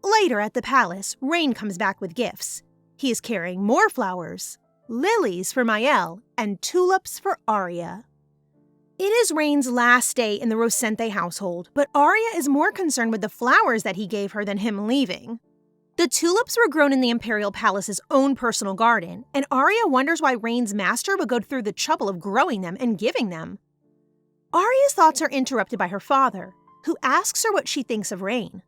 Later at the palace, Rain comes back with gifts. He is carrying more flowers, lilies for Miel, and tulips for Aria. It is Rain's last day in the Rosente household, but Aria is more concerned with the flowers that he gave her than him leaving. The tulips were grown in the Imperial Palace's own personal garden, and Aria wonders why Rain's master would go through the trouble of growing them and giving them. Aria's thoughts are interrupted by her father, who asks her what she thinks of Rain.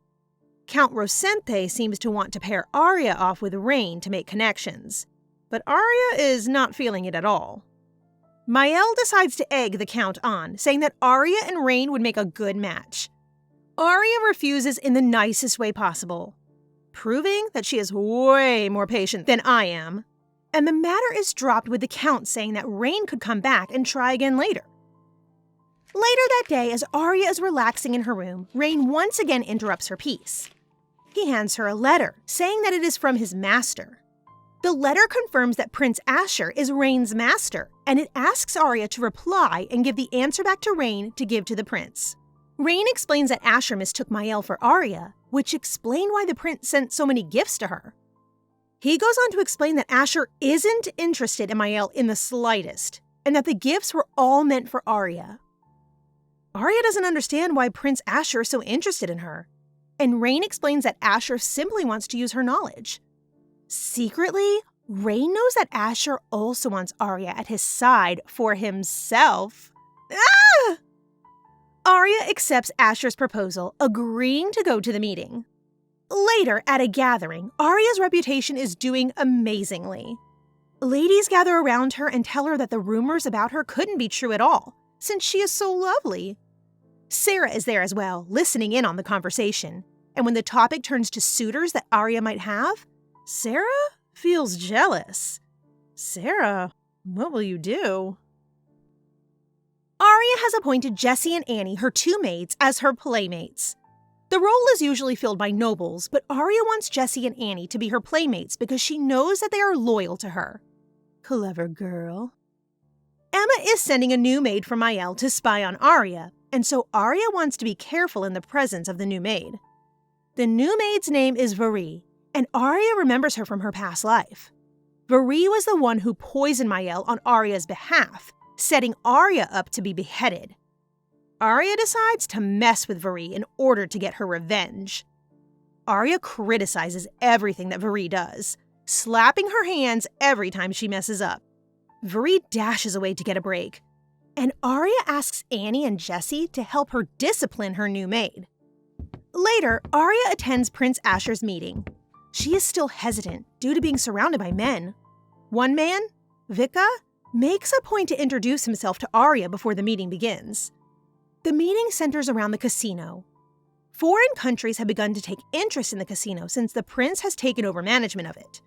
Count Rosente seems to want to pair Aria off with Rain to make connections, but Aria is not feeling it at all. Miel decides to egg the Count on, saying that Aria and Rain would make a good match. Aria refuses in the nicest way possible, proving that she is way more patient than I am, and the matter is dropped with the Count saying that Rain could come back and try again later. Later that day, as Aria is relaxing in her room, Rain once again interrupts her peace. He hands her a letter, saying that it is from his master. The letter confirms that Prince Asher is Rain's master, and it asks Aria to reply and give the answer back to Rain to give to the prince. Rain explains that Asher mistook Miel for Aria, which explained why the prince sent so many gifts to her. He goes on to explain that Asher isn't interested in Miel in the slightest, and that the gifts were all meant for Aria. Aria doesn't understand why Prince Asher is so interested in her, and Rain explains that Asher simply wants to use her knowledge. Secretly, Rain knows that Asher also wants Aria at his side for himself. Ah! Aria accepts Asher's proposal, agreeing to go to the meeting. Later, at a gathering, Aria's reputation is doing amazingly. Ladies gather around her and tell her that the rumors about her couldn't be true at all, since she is so lovely. Sarah is there as well, listening in on the conversation, and when the topic turns to suitors that Aria might have, Sarah feels jealous. Sarah, what will you do? Aria has appointed Jessie and Annie, her two maids, as her playmates. The role is usually filled by nobles, but Aria wants Jessie and Annie to be her playmates because she knows that they are loyal to her. Clever girl. Emma is sending a new maid from Miel to spy on Aria, and so Aria wants to be careful in the presence of the new maid. The new maid's name is Vari, and Aria remembers her from her past life. Vari was the one who poisoned Miel on Aria's behalf, setting Aria up to be beheaded. Aria decides to mess with Vari in order to get her revenge. Aria criticizes everything that Vari does, slapping her hands every time she messes up. Vari dashes away to get a break, and Aria asks Annie and Jessie to help her discipline her new maid. Later, Aria attends Prince Asher's meeting. She is still hesitant due to being surrounded by men. One man, Vika, makes a point to introduce himself to Aria before the meeting begins. The meeting centers around the casino. Foreign countries have begun to take interest in the casino since the prince has taken over management of it.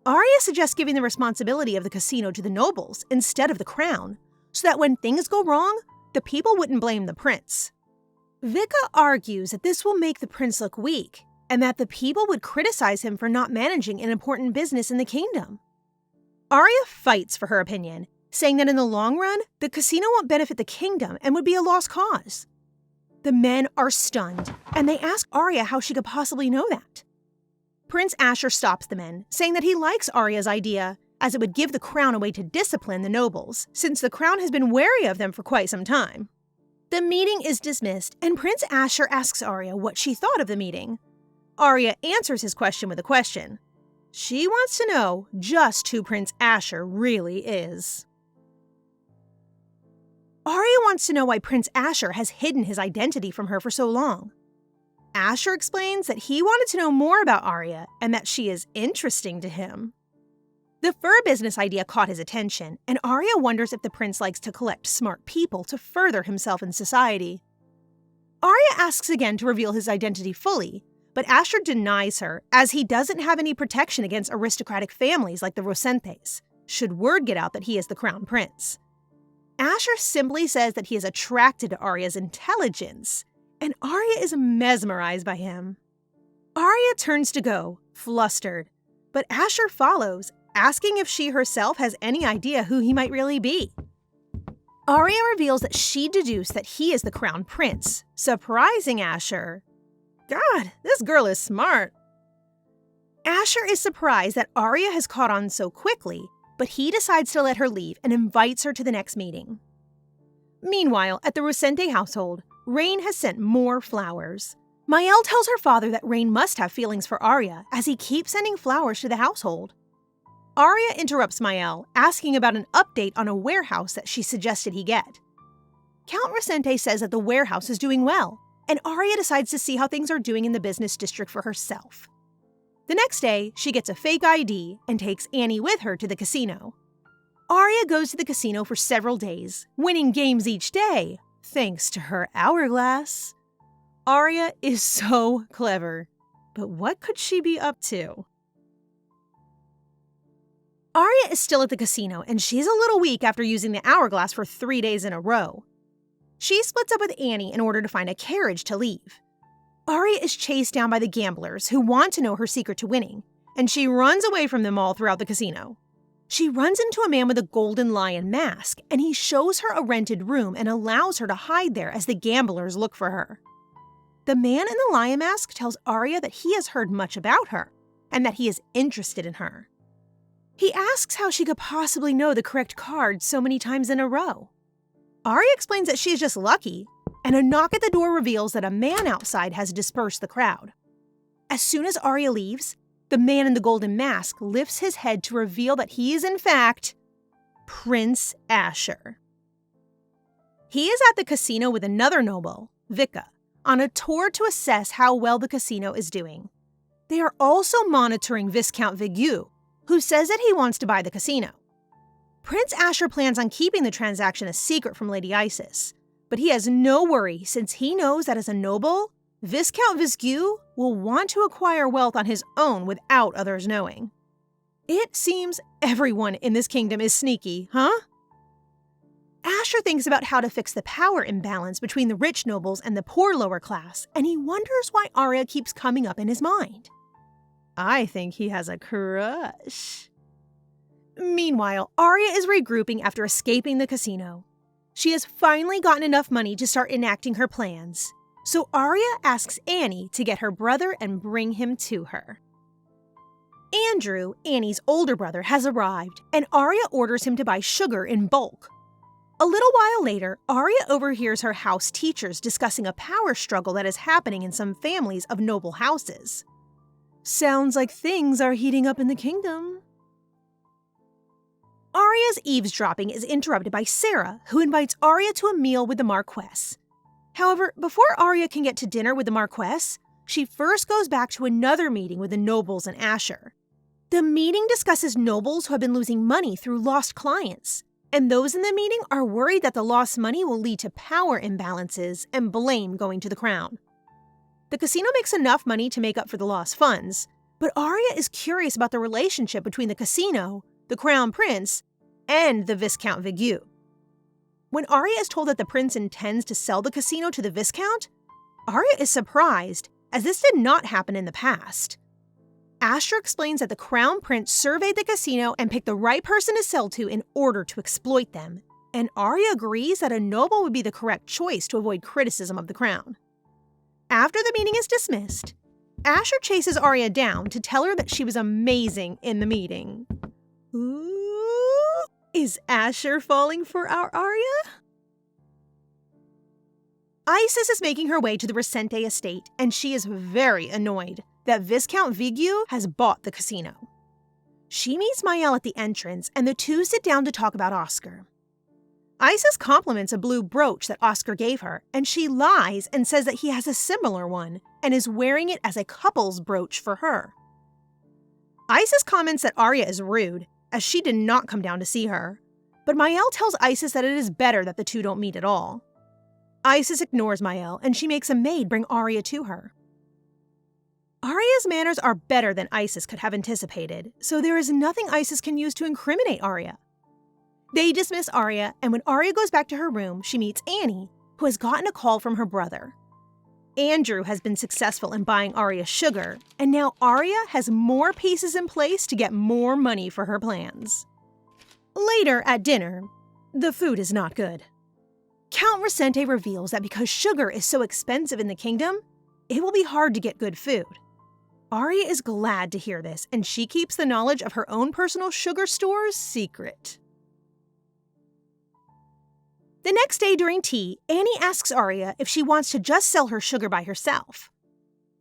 Aria suggests giving the responsibility of the casino to the nobles instead of the crown, so that when things go wrong, the people wouldn't blame the prince. Vika argues that this will make the prince look weak, and that the people would criticize him for not managing an important business in the kingdom. Aria fights for her opinion, saying that in the long run, the casino won't benefit the kingdom and would be a lost cause. The men are stunned, and they ask Aria how she could possibly know that. Prince Asher stops the men, saying that he likes Aria's idea, as it would give the crown a way to discipline the nobles, since the crown has been wary of them for quite some time. The meeting is dismissed, and Prince Asher asks Aria what she thought of the meeting. Aria answers his question with a question. She wants to know just who Prince Asher really is. Aria wants to know why Prince Asher has hidden his identity from her for so long. Asher explains that he wanted to know more about Aria and that she is interesting to him. The fur business idea caught his attention, and Aria wonders if the prince likes to collect smart people to further himself in society. Aria asks again to reveal his identity fully, but Asher denies her, as he doesn't have any protection against aristocratic families like the Rosentes, should word get out that he is the crown prince. Asher simply says that he is attracted to Aria's intelligence, and Aria is mesmerized by him. Aria turns to go, flustered, but Asher follows, asking if she herself has any idea who he might really be. Aria reveals that she deduced that he is the crown prince, surprising Asher. God, this girl is smart. Asher is surprised that Aria has caught on so quickly, but he decides to let her leave and invites her to the next meeting. Meanwhile, at the Rosente household, Rain has sent more flowers. Miel tells her father that Rain must have feelings for Aria, as he keeps sending flowers to the household. Aria interrupts Miel, asking about an update on a warehouse that she suggested he get. Count Rosente says that the warehouse is doing well, and Aria decides to see how things are doing in the business district for herself. The next day, she gets a fake ID and takes Annie with her to the casino. Aria goes to the casino for several days, winning games each day, thanks to her hourglass. Aria is so clever, but what could she be up to? Aria is still at the casino, and she's a little weak after using the hourglass for 3 days in a row. She splits up with Annie in order to find a carriage to leave. Aria is chased down by the gamblers who want to know her secret to winning, and she runs away from them all throughout the casino. She runs into a man with a golden lion mask, and he shows her a rented room and allows her to hide there as the gamblers look for her. The man in the lion mask tells Aria that he has heard much about her, and that he is interested in her. He asks how she could possibly know the correct card so many times in a row. Aria explains that she is just lucky, and a knock at the door reveals that a man outside has dispersed the crowd. As soon as Aria leaves, the man in the golden mask lifts his head to reveal that he is in fact Prince Asher. He is at the casino with another noble, Vika, on a tour to assess how well the casino is doing. They are also monitoring Viscount Vigu, who says that he wants to buy the casino. Prince Asher plans on keeping the transaction a secret from Lady Isis, but he has no worry since he knows that as a noble, Viscount Vigu will want to acquire wealth on his own without others knowing. It seems everyone in this kingdom is sneaky, huh? Asher thinks about how to fix the power imbalance between the rich nobles and the poor lower class, and he wonders why Aria keeps coming up in his mind. I think he has a crush. Meanwhile, Aria is regrouping after escaping the casino. She has finally gotten enough money to start enacting her plans, so Aria asks Annie to get her brother and bring him to her. Andrew, Annie's older brother, has arrived, and Aria orders him to buy sugar in bulk. A little while later, Aria overhears her house teachers discussing a power struggle that is happening in some families of noble houses. Sounds like things are heating up in the kingdom. Aria's eavesdropping is interrupted by Sarah, who invites Aria to a meal with the Marquess. However, before Aria can get to dinner with the Marquess, she first goes back to another meeting with the nobles and Asher. The meeting discusses nobles who have been losing money through lost clients, and those in the meeting are worried that the lost money will lead to power imbalances and blame going to the crown. The casino makes enough money to make up for the lost funds, but Aria is curious about the relationship between the casino, the crown prince, and the Viscount Vigu. When Aria is told that the prince intends to sell the casino to the Viscount, Aria is surprised, as this did not happen in the past. Asher explains that the Crown Prince surveyed the casino and picked the right person to sell to in order to exploit them, and Aria agrees that a noble would be the correct choice to avoid criticism of the crown. After the meeting is dismissed, Asher chases Aria down to tell her that she was amazing in the meeting. Ooh, is Asher falling for our Aria? Isis is making her way to the Resente estate, and she is very annoyed that Viscount Vigu has bought the casino. She meets Miel at the entrance, and the two sit down to talk about Oscar. Isis compliments a blue brooch that Oscar gave her, and she lies and says that he has a similar one and is wearing it as a couple's brooch for her. Isis comments that Aria is rude, as she did not come down to see her, but Miel tells Isis that it is better that the two don't meet at all. Isis ignores Miel, and she makes a maid bring Aria to her. Aria's manners are better than Isis could have anticipated, so there is nothing Isis can use to incriminate Aria. They dismiss Aria, and when Aria goes back to her room, she meets Annie, who has gotten a call from her brother. Andrew has been successful in buying Aria sugar, and now Aria has more pieces in place to get more money for her plans. Later at dinner, the food is not good. Count Resente reveals that because sugar is so expensive in the kingdom, it will be hard to get good food. Aria is glad to hear this, and she keeps the knowledge of her own personal sugar stores secret. The next day during tea, Annie asks Aria if she wants to just sell her sugar by herself.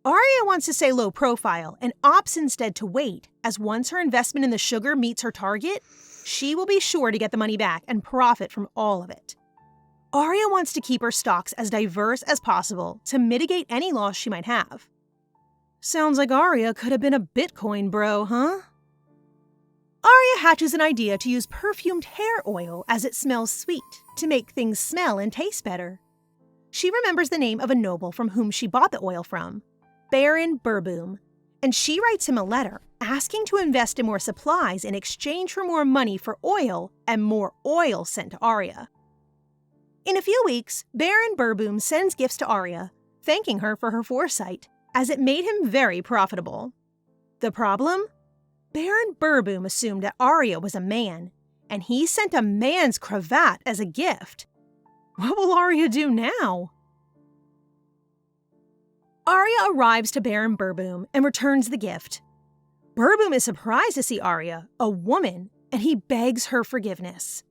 Aria wants to stay low profile and opts instead to wait, as once her investment in the sugar meets her target, she will be sure to get the money back and profit from all of it. Aria wants to keep her stocks as diverse as possible to mitigate any loss she might have. Sounds like Aria could have been a Bitcoin bro, huh? Aria hatches an idea to use perfumed hair oil as it smells sweet to make things smell and taste better. She remembers the name of a noble from whom she bought the oil from, Baron Burboom, and she writes him a letter asking to invest in more supplies in exchange for more money for oil and more oil sent to Aria. In a few weeks, Baron Burboom sends gifts to Aria, thanking her for her foresight, as it made him very profitable. The problem? Baron Burboom assumed that Aria was a man, and he sent a man's cravat as a gift. What will Aria do now? Aria arrives to Baron Burboom and returns the gift. Burboom is surprised to see Aria, a woman, and he begs her forgiveness.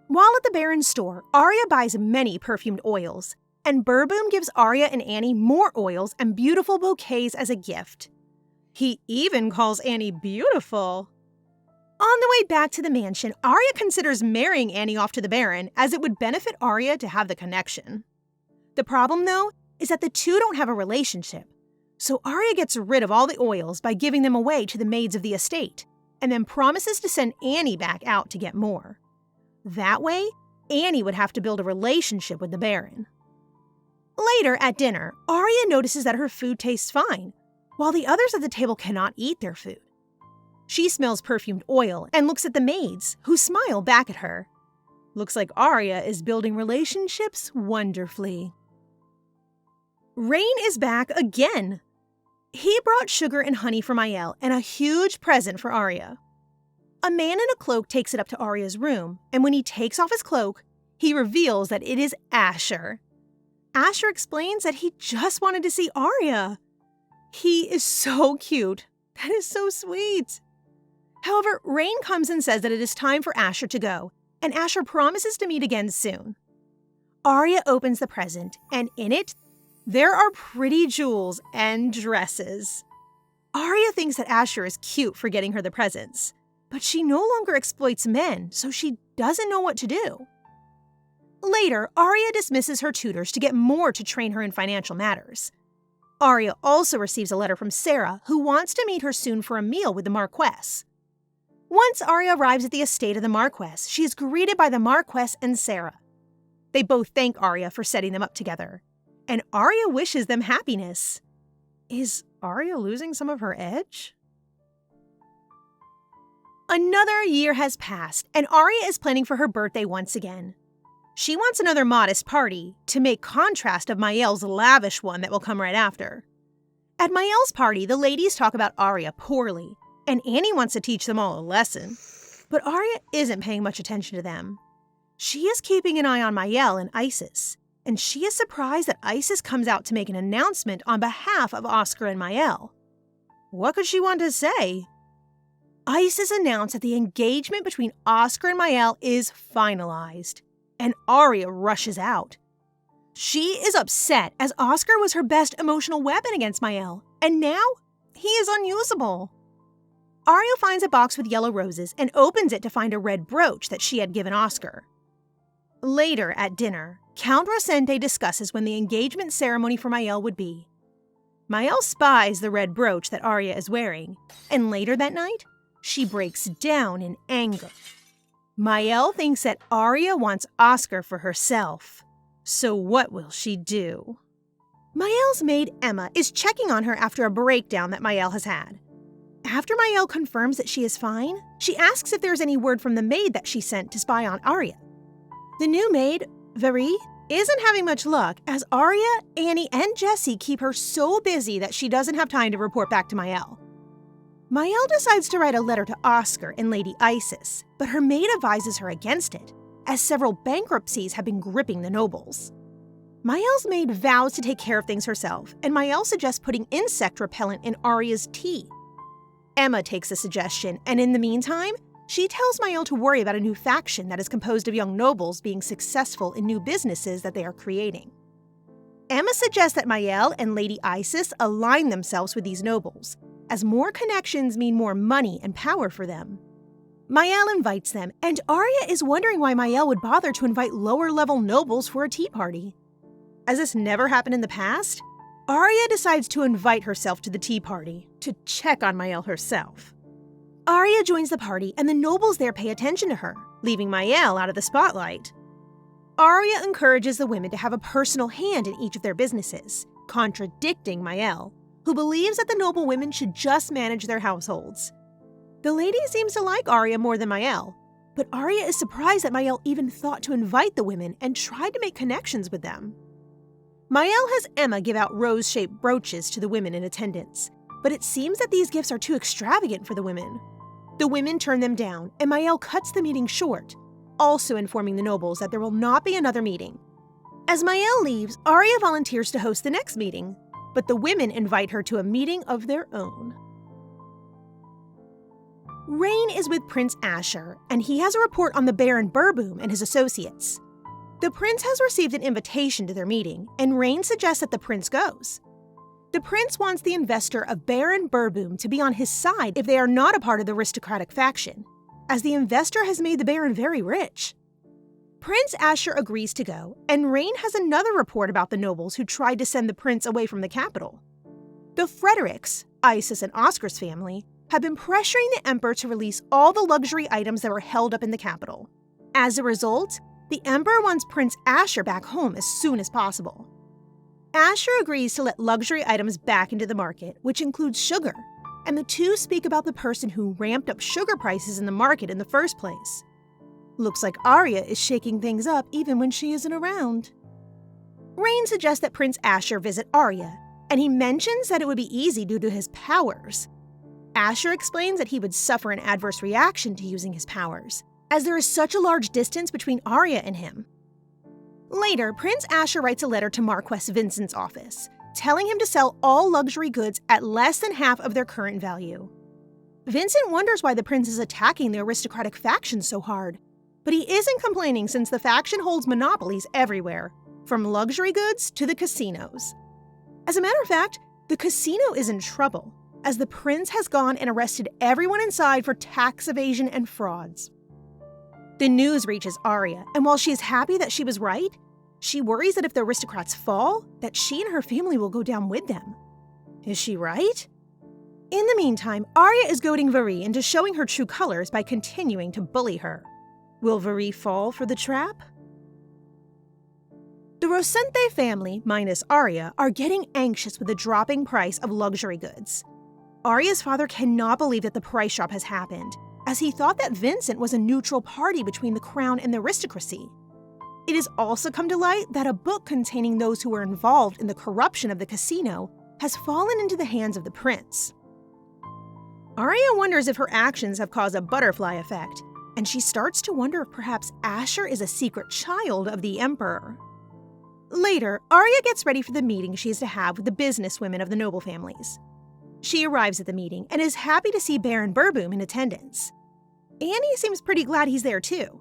While at the Baron's store, Aria buys many perfumed oils, and Burboom gives Aria and Annie more oils and beautiful bouquets as a gift. He even calls Annie beautiful. On the way back to the mansion, Aria considers marrying Annie off to the Baron, as it would benefit Aria to have the connection. The problem, though, is that the two don't have a relationship, so Aria gets rid of all the oils by giving them away to the maids of the estate, and then promises to send Annie back out to get more. That way, Annie would have to build a relationship with the Baron. Later, at dinner, Aria notices that her food tastes fine, while the others at the table cannot eat their food. She smells perfumed oil and looks at the maids, who smile back at her. Looks like Aria is building relationships wonderfully. Rain is back again. He brought sugar and honey for Miel and a huge present for Aria. A man in a cloak takes it up to Aria's room, and when he takes off his cloak, he reveals that it is Asher. Asher explains that he just wanted to see Aria. He is so cute. That is so sweet. However, Rain comes and says that it is time for Asher to go, and Asher promises to meet again soon. Aria opens the present, and in it, there are pretty jewels and dresses. Aria thinks that Asher is cute for getting her the presents, but she no longer exploits men, so she doesn't know what to do. Later, Aria dismisses her tutors to get more to train her in financial matters. Aria also receives a letter from Sarah, who wants to meet her soon for a meal with the Marquess. Once Aria arrives at the estate of the Marquess, she is greeted by the Marquess and Sarah. They both thank Aria for setting them up together, and Aria wishes them happiness. Is Aria losing some of her edge? Another year has passed, and Aria is planning for her birthday once again. She wants another modest party to make contrast of Miel's lavish one that will come right after. At Miel's party, the ladies talk about Aria poorly, and Annie wants to teach them all a lesson. But Aria isn't paying much attention to them. She is keeping an eye on Miel and Isis, and she is surprised that Isis comes out to make an announcement on behalf of Oscar and Miel. What could she want to say? Isis announced that the engagement between Oscar and Miel is finalized, and Aria rushes out. She is upset as Oscar was her best emotional weapon against Miel, and now he is unusable. Aria finds a box with yellow roses and opens it to find a red brooch that she had given Oscar. Later at dinner, Count Rosente discusses when the engagement ceremony for Miel would be. Miel spies the red brooch that Aria is wearing, and later that night, she breaks down in anger. Miel thinks that Aria wants Oscar for herself. So what will she do? Miel's maid Emma is checking on her after a breakdown that Miel has had. After Miel confirms that she is fine, she asks if there's any word from the maid that she sent to spy on Aria. The new maid, Vari, isn't having much luck as Aria, Annie, and Jessie keep her so busy that she doesn't have time to report back to Miel. Miel decides to write a letter to Oscar and Lady Isis, but her maid advises her against it, as several bankruptcies have been gripping the nobles. Miel's maid vows to take care of things herself, and Miel suggests putting insect repellent in Aria's tea. Emma takes the suggestion, and in the meantime, she tells Miel to worry about a new faction that is composed of young nobles being successful in new businesses that they are creating. Emma suggests that Miel and Lady Isis align themselves with these nobles, as more connections mean more money and power for them. Miel invites them, and Aria is wondering why Miel would bother to invite lower-level nobles for a tea party. As this never happened in the past, Aria decides to invite herself to the tea party to check on Miel herself. Aria joins the party, and the nobles there pay attention to her, leaving Miel out of the spotlight. Aria encourages the women to have a personal hand in each of their businesses, contradicting Miel, who believes that the noble women should just manage their households. The lady seems to like Aria more than Miel, but Aria is surprised that Miel even thought to invite the women and tried to make connections with them. Miel has Emma give out rose-shaped brooches to the women in attendance, but it seems that these gifts are too extravagant for the women. The women turn them down, and Miel cuts the meeting short, also informing the nobles that there will not be another meeting. As Miel leaves, Aria volunteers to host the next meeting, but the women invite her to a meeting of their own. Rain is with Prince Asher, and he has a report on the Baron Burboom and his associates. The prince has received an invitation to their meeting, and Rain suggests that the prince goes. The prince wants the investor of Baron Burboom to be on his side if they are not a part of the aristocratic faction, as the investor has made the Baron very rich. Prince Asher agrees to go, and Rain has another report about the nobles who tried to send the prince away from the capital. The Fredericks, Isis and Oscar's family, have been pressuring the emperor to release all the luxury items that were held up in the capital. As a result, the emperor wants Prince Asher back home as soon as possible. Asher agrees to let luxury items back into the market, which includes sugar, and the two speak about the person who ramped up sugar prices in the market in the first place. Looks like Aria is shaking things up even when she isn't around. Rain suggests that Prince Asher visit Aria, and he mentions that it would be easy due to his powers. Asher explains that he would suffer an adverse reaction to using his powers, as there is such a large distance between Aria and him. Later, Prince Asher writes a letter to Marquess Vincent's office, telling him to sell all luxury goods at less than half of their current value. Vincent wonders why the prince is attacking the aristocratic faction so hard, but he isn't complaining since the faction holds monopolies everywhere, from luxury goods to the casinos. As a matter of fact, the casino is in trouble, as the prince has gone and arrested everyone inside for tax evasion and frauds. The news reaches Aria, and while she is happy that she was right, she worries that if the aristocrats fall, that she and her family will go down with them. Is she right? In the meantime, Aria is goading Vari into showing her true colors by continuing to bully her. Will Vari fall for the trap? The Rosente family, minus Aria, are getting anxious with the dropping price of luxury goods. Aria's father cannot believe that the price drop has happened, as he thought that Vincent was a neutral party between the crown and the aristocracy. It has also come to light that a book containing those who were involved in the corruption of the casino has fallen into the hands of the prince. Aria wonders if her actions have caused a butterfly effect, and she starts to wonder if perhaps Asher is a secret child of the emperor. Later, Aria gets ready for the meeting she is to have with the businesswomen of the noble families. She arrives at the meeting and is happy to see Baron Burboom in attendance. Annie seems pretty glad he's there too.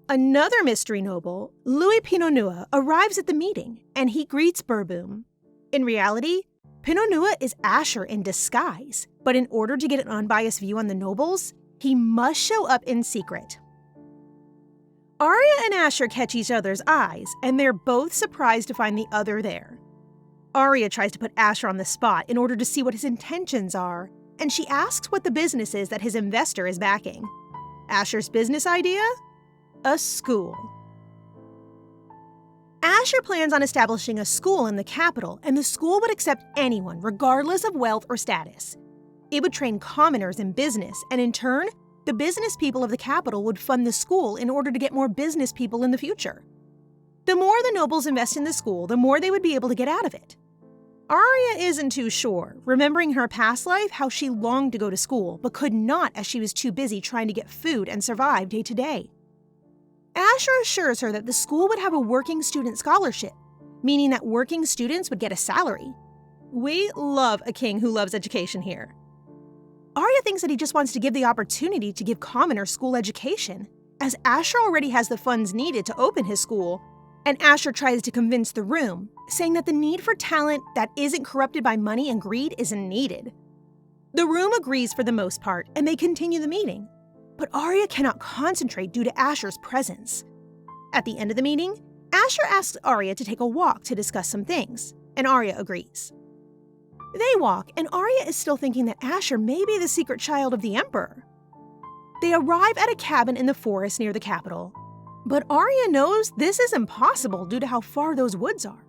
Another mystery noble, Louis Pinonua, arrives at the meeting, and he greets Burboom. In reality, Pinonua is Asher in disguise, but in order to get an unbiased view on the nobles, he must show up in secret. Aria and Asher catch each other's eyes, and they're both surprised to find the other there. Aria tries to put Asher on the spot in order to see what his intentions are, and she asks what the business is that his investor is backing. Asher's business idea? A school. Asher plans on establishing a school in the capital, and the school would accept anyone, regardless of wealth or status. It would train commoners in business, and in turn, the business people of the capital would fund the school in order to get more business people in the future. The more the nobles invest in the school, the more they would be able to get out of it. Aria isn't too sure, remembering her past life how she longed to go to school, but could not as she was too busy trying to get food and survive day to day. Asher assures her that the school would have a working student scholarship, meaning that working students would get a salary. We love a king who loves education here. Aria thinks that he just wants to give the opportunity to give commoners school education, as Asher already has the funds needed to open his school, and Asher tries to convince the room, saying that the need for talent that isn't corrupted by money and greed isn't needed. The room agrees for the most part, and they continue the meeting. But Aria cannot concentrate due to Asher's presence. At the end of the meeting, Asher asks Aria to take a walk to discuss some things, and Aria agrees. They walk, and Aria is still thinking that Asher may be the secret child of the emperor. They arrive at a cabin in the forest near the capital, but Aria knows this is impossible due to how far those woods are.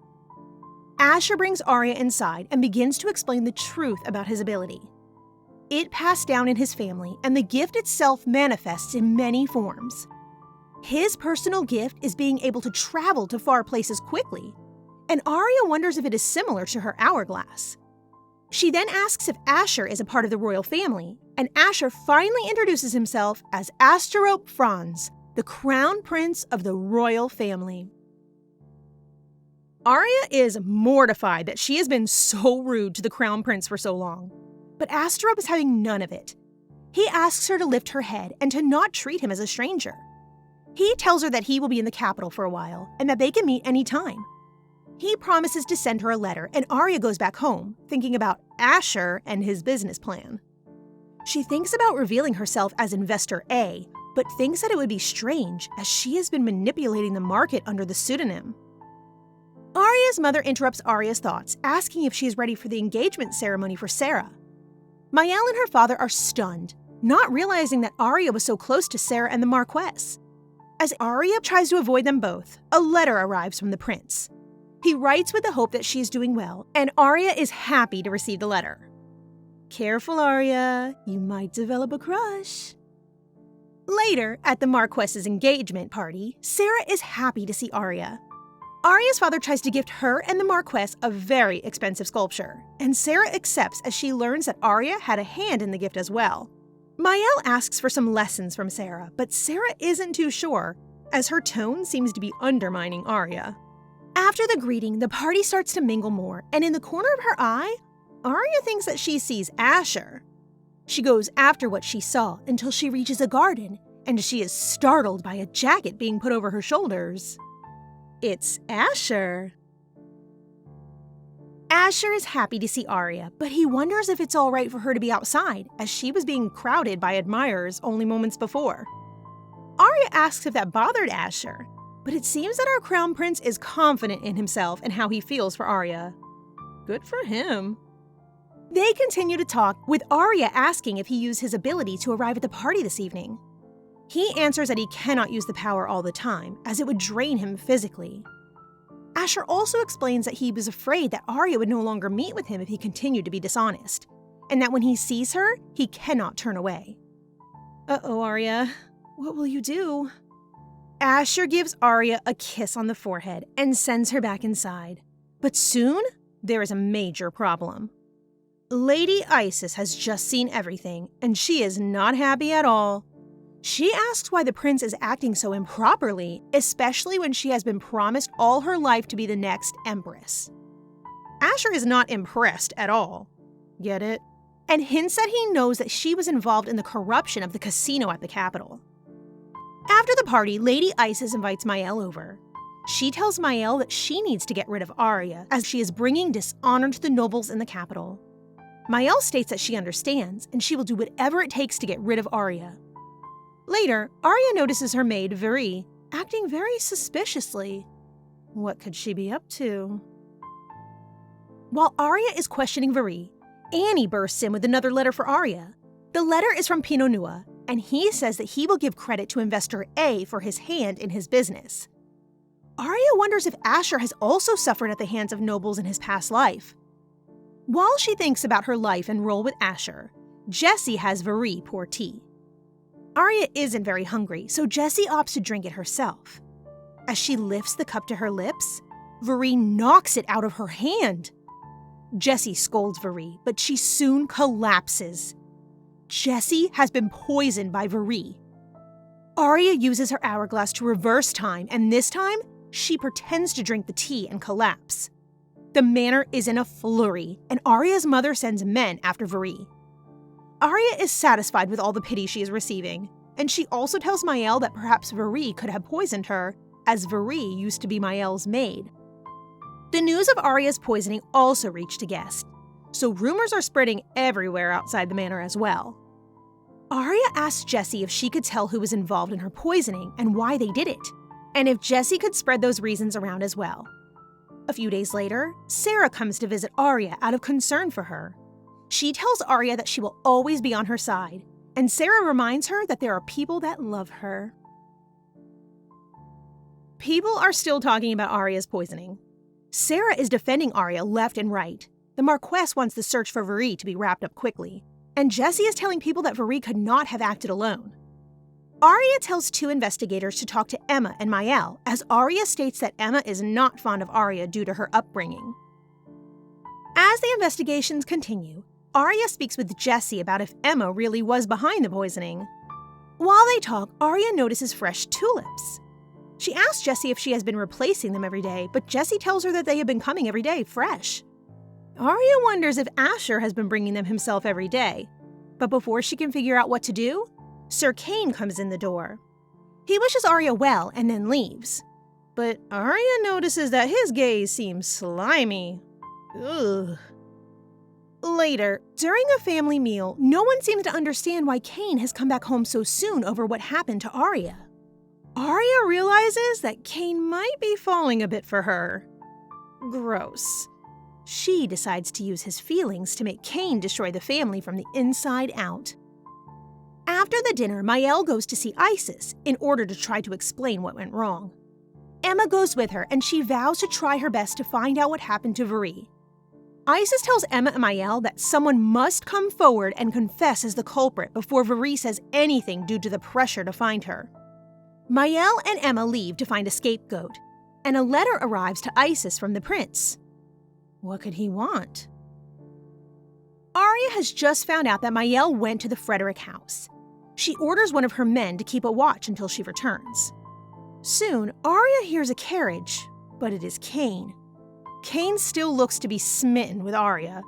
Asher brings Aria inside and begins to explain the truth about his ability. It passed down in his family, and the gift itself manifests in many forms. His personal gift is being able to travel to far places quickly, and Aria wonders if it is similar to her hourglass. She then asks if Asher is a part of the royal family, and Asher finally introduces himself as Asterope Franz, the crown prince of the royal family. Aria is mortified that she has been so rude to the crown prince for so long, but Asterope is having none of it. He asks her to lift her head and to not treat him as a stranger. He tells her that he will be in the capital for a while and that they can meet any time. He promises to send her a letter, and Aria goes back home, thinking about Asher and his business plan. She thinks about revealing herself as Investor A, but thinks that it would be strange as she has been manipulating the market under the pseudonym. Aria's mother interrupts Aria's thoughts, asking if she is ready for the engagement ceremony for Sarah. Miel and her father are stunned, not realizing that Aria was so close to Sarah and the Marquess. As Aria tries to avoid them both, a letter arrives from the prince. He writes with the hope that she is doing well, and Aria is happy to receive the letter. Careful, Aria, you might develop a crush. Later, at the Marquess's engagement party, Sarah is happy to see Aria. Aria's father tries to gift her and the Marquess a very expensive sculpture, and Sarah accepts as she learns that Aria had a hand in the gift as well. Miel asks for some lessons from Sarah, but Sarah isn't too sure, as her tone seems to be undermining Aria. After the greeting, the party starts to mingle more, and in the corner of her eye, Aria thinks that she sees Asher. She goes after what she saw until she reaches a garden, and she is startled by a jacket being put over her shoulders. It's Asher. Asher is happy to see Aria, but he wonders if it's all right for her to be outside, as she was being crowded by admirers only moments before. Aria asks if that bothered Asher, but it seems that our crown prince is confident in himself and how he feels for Aria. Good for him. They continue to talk, with Aria asking if he used his ability to arrive at the party this evening. He answers that he cannot use the power all the time, as it would drain him physically. Asher also explains that he was afraid that Aria would no longer meet with him if he continued to be dishonest, and that when he sees her, he cannot turn away. Uh-oh, Aria. What will you do? Asher gives Aria a kiss on the forehead and sends her back inside. But soon, there is a major problem. Lady Isis has just seen everything, and she is not happy at all. She asks why the prince is acting so improperly, especially when she has been promised all her life to be the next empress. Asher is not impressed at all. Get it? And hints that he knows that she was involved in the corruption of the casino at the capital. After the party, Lady Isis invites Miel over. She tells Miel that she needs to get rid of Aria, as she is bringing dishonor to the nobles in the capital. Miel states that she understands, and she will do whatever it takes to get rid of Aria. Later, Aria notices her maid, Vari, acting very suspiciously. What could she be up to? While Aria is questioning Vari, Annie bursts in with another letter for Aria. The letter is from Manhwa, and he says that he will give credit to investor A for his hand in his business. Aria wonders if Asher has also suffered at the hands of nobles in his past life. While she thinks about her life and role with Asher, Jessie has Vari pour tea. Aria isn't very hungry, so Jessie opts to drink it herself. As she lifts the cup to her lips, Vari knocks it out of her hand. Jessie scolds Vari, but she soon collapses. Jessie has been poisoned by Vari. Aria uses her hourglass to reverse time, and this time, she pretends to drink the tea and collapse. The manor is in a flurry, and Aria's mother sends men after Vari. Aria is satisfied with all the pity she is receiving, and she also tells Miel that perhaps Vari could have poisoned her, as Vari used to be Miel's maid. The news of Aria's poisoning also reached a guest, so rumors are spreading everywhere outside the manor as well. Aria asks Jessie if she could tell who was involved in her poisoning and why they did it, and if Jessie could spread those reasons around as well. A few days later, Sarah comes to visit Aria out of concern for her. She tells Aria that she will always be on her side, and Sarah reminds her that there are people that love her. People are still talking about Aria's poisoning. Sarah is defending Aria left and right. The Marquess wants the search for Vari to be wrapped up quickly, and Jessie is telling people that Vari could not have acted alone. Aria tells two investigators to talk to Emma and Miel, as Aria states that Emma is not fond of Aria due to her upbringing. As the investigations continue, Aria speaks with Jessie about if Emma really was behind the poisoning. While they talk, Aria notices fresh tulips. She asks Jessie if she has been replacing them every day, but Jessie tells her that they have been coming every day, fresh. Aria wonders if Asher has been bringing them himself every day. But before she can figure out what to do, Sir Kane comes in the door. He wishes Aria well and then leaves. But Aria notices that his gaze seems slimy. Ugh. Later, during a family meal, no one seems to understand why Kane has come back home so soon over what happened to Aria. Aria realizes that Kane might be falling a bit for her. Gross. She decides to use his feelings to make Kane destroy the family from the inside out. After the dinner, Miel goes to see Isis in order to try to explain what went wrong. Emma goes with her, and she vows to try her best to find out what happened to Vari. Isis tells Emma and Miel that someone must come forward and confess as the culprit before Vari says anything due to the pressure to find her. Miel and Emma leave to find a scapegoat, and a letter arrives to Isis from the prince. What could he want? Aria has just found out that Miel went to the Frederick house. She orders one of her men to keep a watch until she returns. Soon, Aria hears a carriage, but it is Kane. Kane still looks to be smitten with Aria,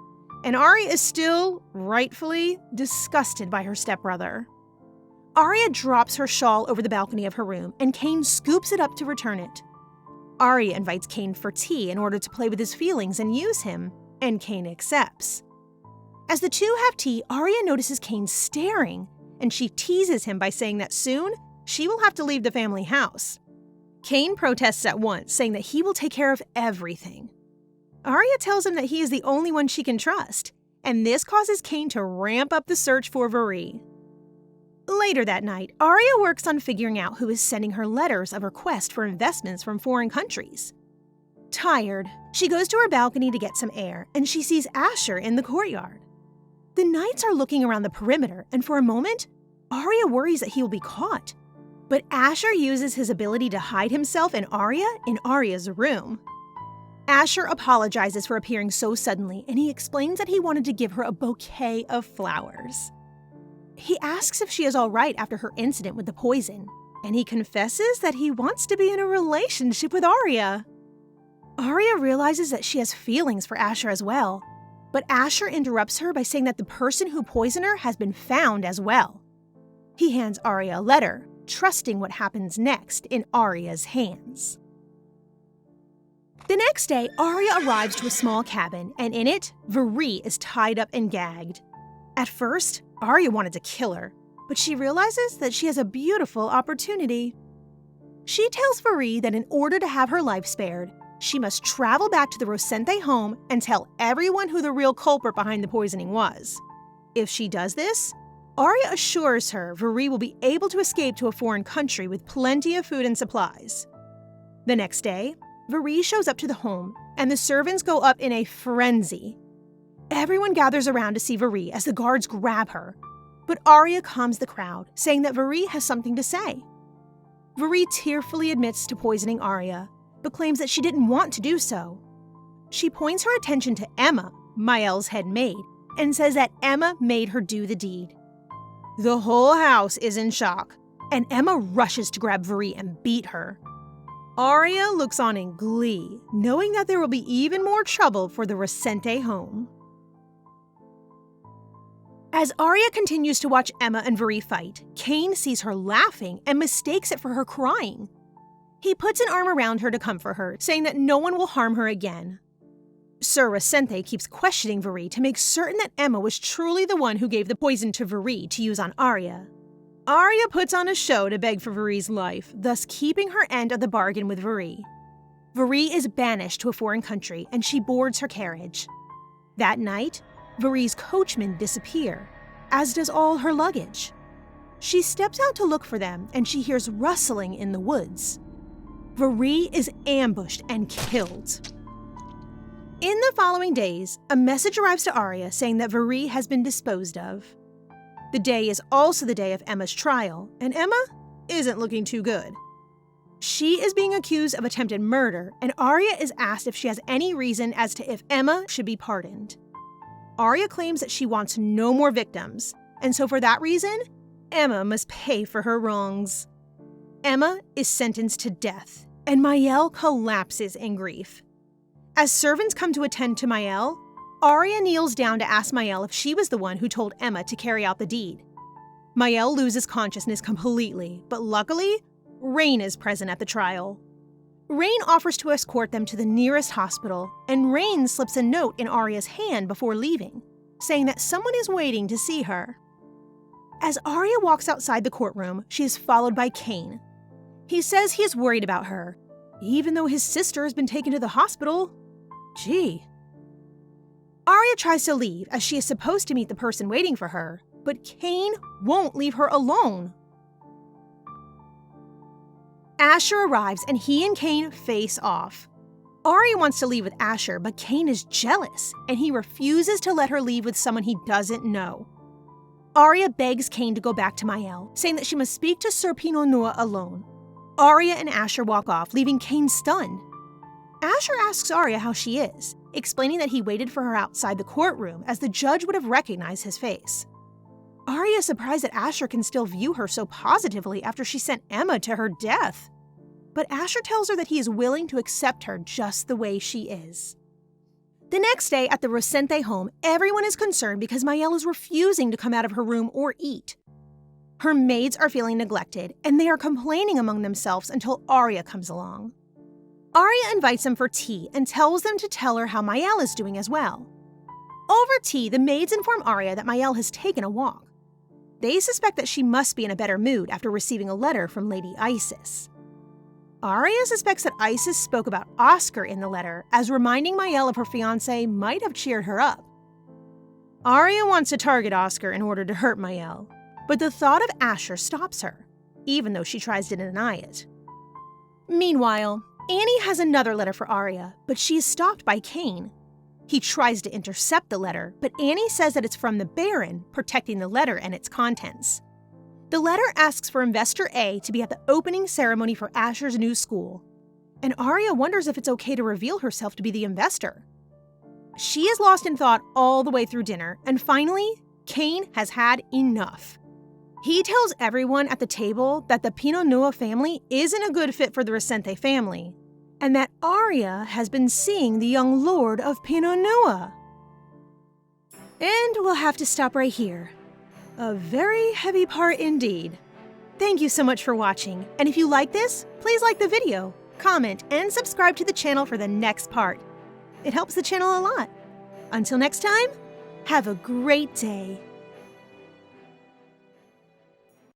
and Aria is still, rightfully, disgusted by her stepbrother. Aria drops her shawl over the balcony of her room, and Kane scoops it up to return it. Aria invites Kane for tea in order to play with his feelings and use him, and Kane accepts. As the two have tea, Aria notices Kane staring, and she teases him by saying that soon she will have to leave the family house. Kane protests at once, saying that he will take care of everything. Aria tells him that he is the only one she can trust, and this causes Kane to ramp up the search for Vari. Later that night, Aria works on figuring out who is sending her letters of request for investments from foreign countries. Tired, she goes to her balcony to get some air, and she sees Asher in the courtyard. The knights are looking around the perimeter, and for a moment, Aria worries that he will be caught. But Asher uses his ability to hide himself and Aria in Aria's room. Asher apologizes for appearing so suddenly, and he explains that he wanted to give her a bouquet of flowers. He asks if she is all right after her incident with the poison, and he confesses that he wants to be in a relationship with Aria. Aria realizes that she has feelings for Asher as well, but Asher interrupts her by saying that the person who poisoned her has been found as well. He hands Aria a letter, trusting what happens next in Aria's hands. The next day, Aria arrives to a small cabin, and in it, Vari is tied up and gagged. At first, Aria wanted to kill her, but she realizes that she has a beautiful opportunity. She tells Vari that in order to have her life spared, she must travel back to the Rosente home and tell everyone who the real culprit behind the poisoning was. If she does this, Aria assures her Vari will be able to escape to a foreign country with plenty of food and supplies. The next day, Vari shows up to the home, and the servants go up in a frenzy. Everyone gathers around to see Vari as the guards grab her, but Aria calms the crowd, saying that Vari has something to say. Vari tearfully admits to poisoning Aria, but claims that she didn't want to do so. She points her attention to Emma, Miel's head maid, and says that Emma made her do the deed. The whole house is in shock, and Emma rushes to grab Vari and beat her. Aria looks on in glee, knowing that there will be even more trouble for the Rosente home. As Aria continues to watch Emma and Vari fight, Kane sees her laughing and mistakes it for her crying. He puts an arm around her to comfort her, saying that no one will harm her again. Sir Rosente keeps questioning Vari to make certain that Emma was truly the one who gave the poison to Vari to use on Aria. Aria puts on a show to beg for Vari's life, thus keeping her end of the bargain with Vari. Vari is banished to a foreign country, and she boards her carriage. That night, Vari's coachmen disappear, as does all her luggage. She steps out to look for them, and she hears rustling in the woods. Vari is ambushed and killed. In the following days, a message arrives to Aria saying that Vari has been disposed of. The day is also the day of Emma's trial, and Emma isn't looking too good. She is being accused of attempted murder, and Aria is asked if she has any reason as to if Emma should be pardoned. Aria claims that she wants no more victims, and so for that reason, Emma must pay for her wrongs. Emma is sentenced to death, and Miel collapses in grief. As servants come to attend to Miel, Aria kneels down to ask Miel if she was the one who told Emma to carry out the deed. Miel loses consciousness completely, but luckily, Rain is present at the trial. Rain offers to escort them to the nearest hospital, and Rain slips a note in Aria's hand before leaving, saying that someone is waiting to see her. As Aria walks outside the courtroom, she is followed by Kane. He says he is worried about her, even though his sister has been taken to the hospital. Gee. Aria tries to leave as she is supposed to meet the person waiting for her, but Kane won't leave her alone. Asher arrives and he and Kane face off. Aria wants to leave with Asher, but Kane is jealous and he refuses to let her leave with someone he doesn't know. Aria begs Kane to go back to Miel, saying that she must speak to Sir Pinot alone. Aria and Asher walk off, leaving Kane stunned. Asher asks Aria how she is, explaining that he waited for her outside the courtroom as the judge would have recognized his face. Aria is surprised that Asher can still view her so positively after she sent Emma to her death. But Asher tells her that he is willing to accept her just the way she is. The next day at the Rosente home, everyone is concerned because Miel is refusing to come out of her room or eat. Her maids are feeling neglected, and they are complaining among themselves until Aria comes along. Aria invites them for tea and tells them to tell her how Miel is doing as well. Over tea, the maids inform Aria that Miel has taken a walk. They suspect that she must be in a better mood after receiving a letter from Lady Isis. Aria suspects that Isis spoke about Oscar in the letter, as reminding Miel of her fiancé might have cheered her up. Aria wants to target Oscar in order to hurt Miel, but the thought of Asher stops her, even though she tries to deny it. Meanwhile, Annie has another letter for Aria, but she is stopped by Kane. He tries to intercept the letter, but Annie says that it's from the Baron, protecting the letter and its contents. The letter asks for Investor A to be at the opening ceremony for Asher's new school. and Aria wonders if it's okay to reveal herself to be the investor. She is lost in thought all the way through dinner, and finally, Kane has had enough. He tells everyone at the table that the Manhwa family isn't a good fit for the Resente family, and that Aria has been seeing the young lord of Manhwa. And we'll have to stop right here. A very heavy part indeed. Thank you so much for watching, and if you like this, please like the video, comment, and subscribe to the channel for the next part. It helps the channel a lot. Until next time, have a great day.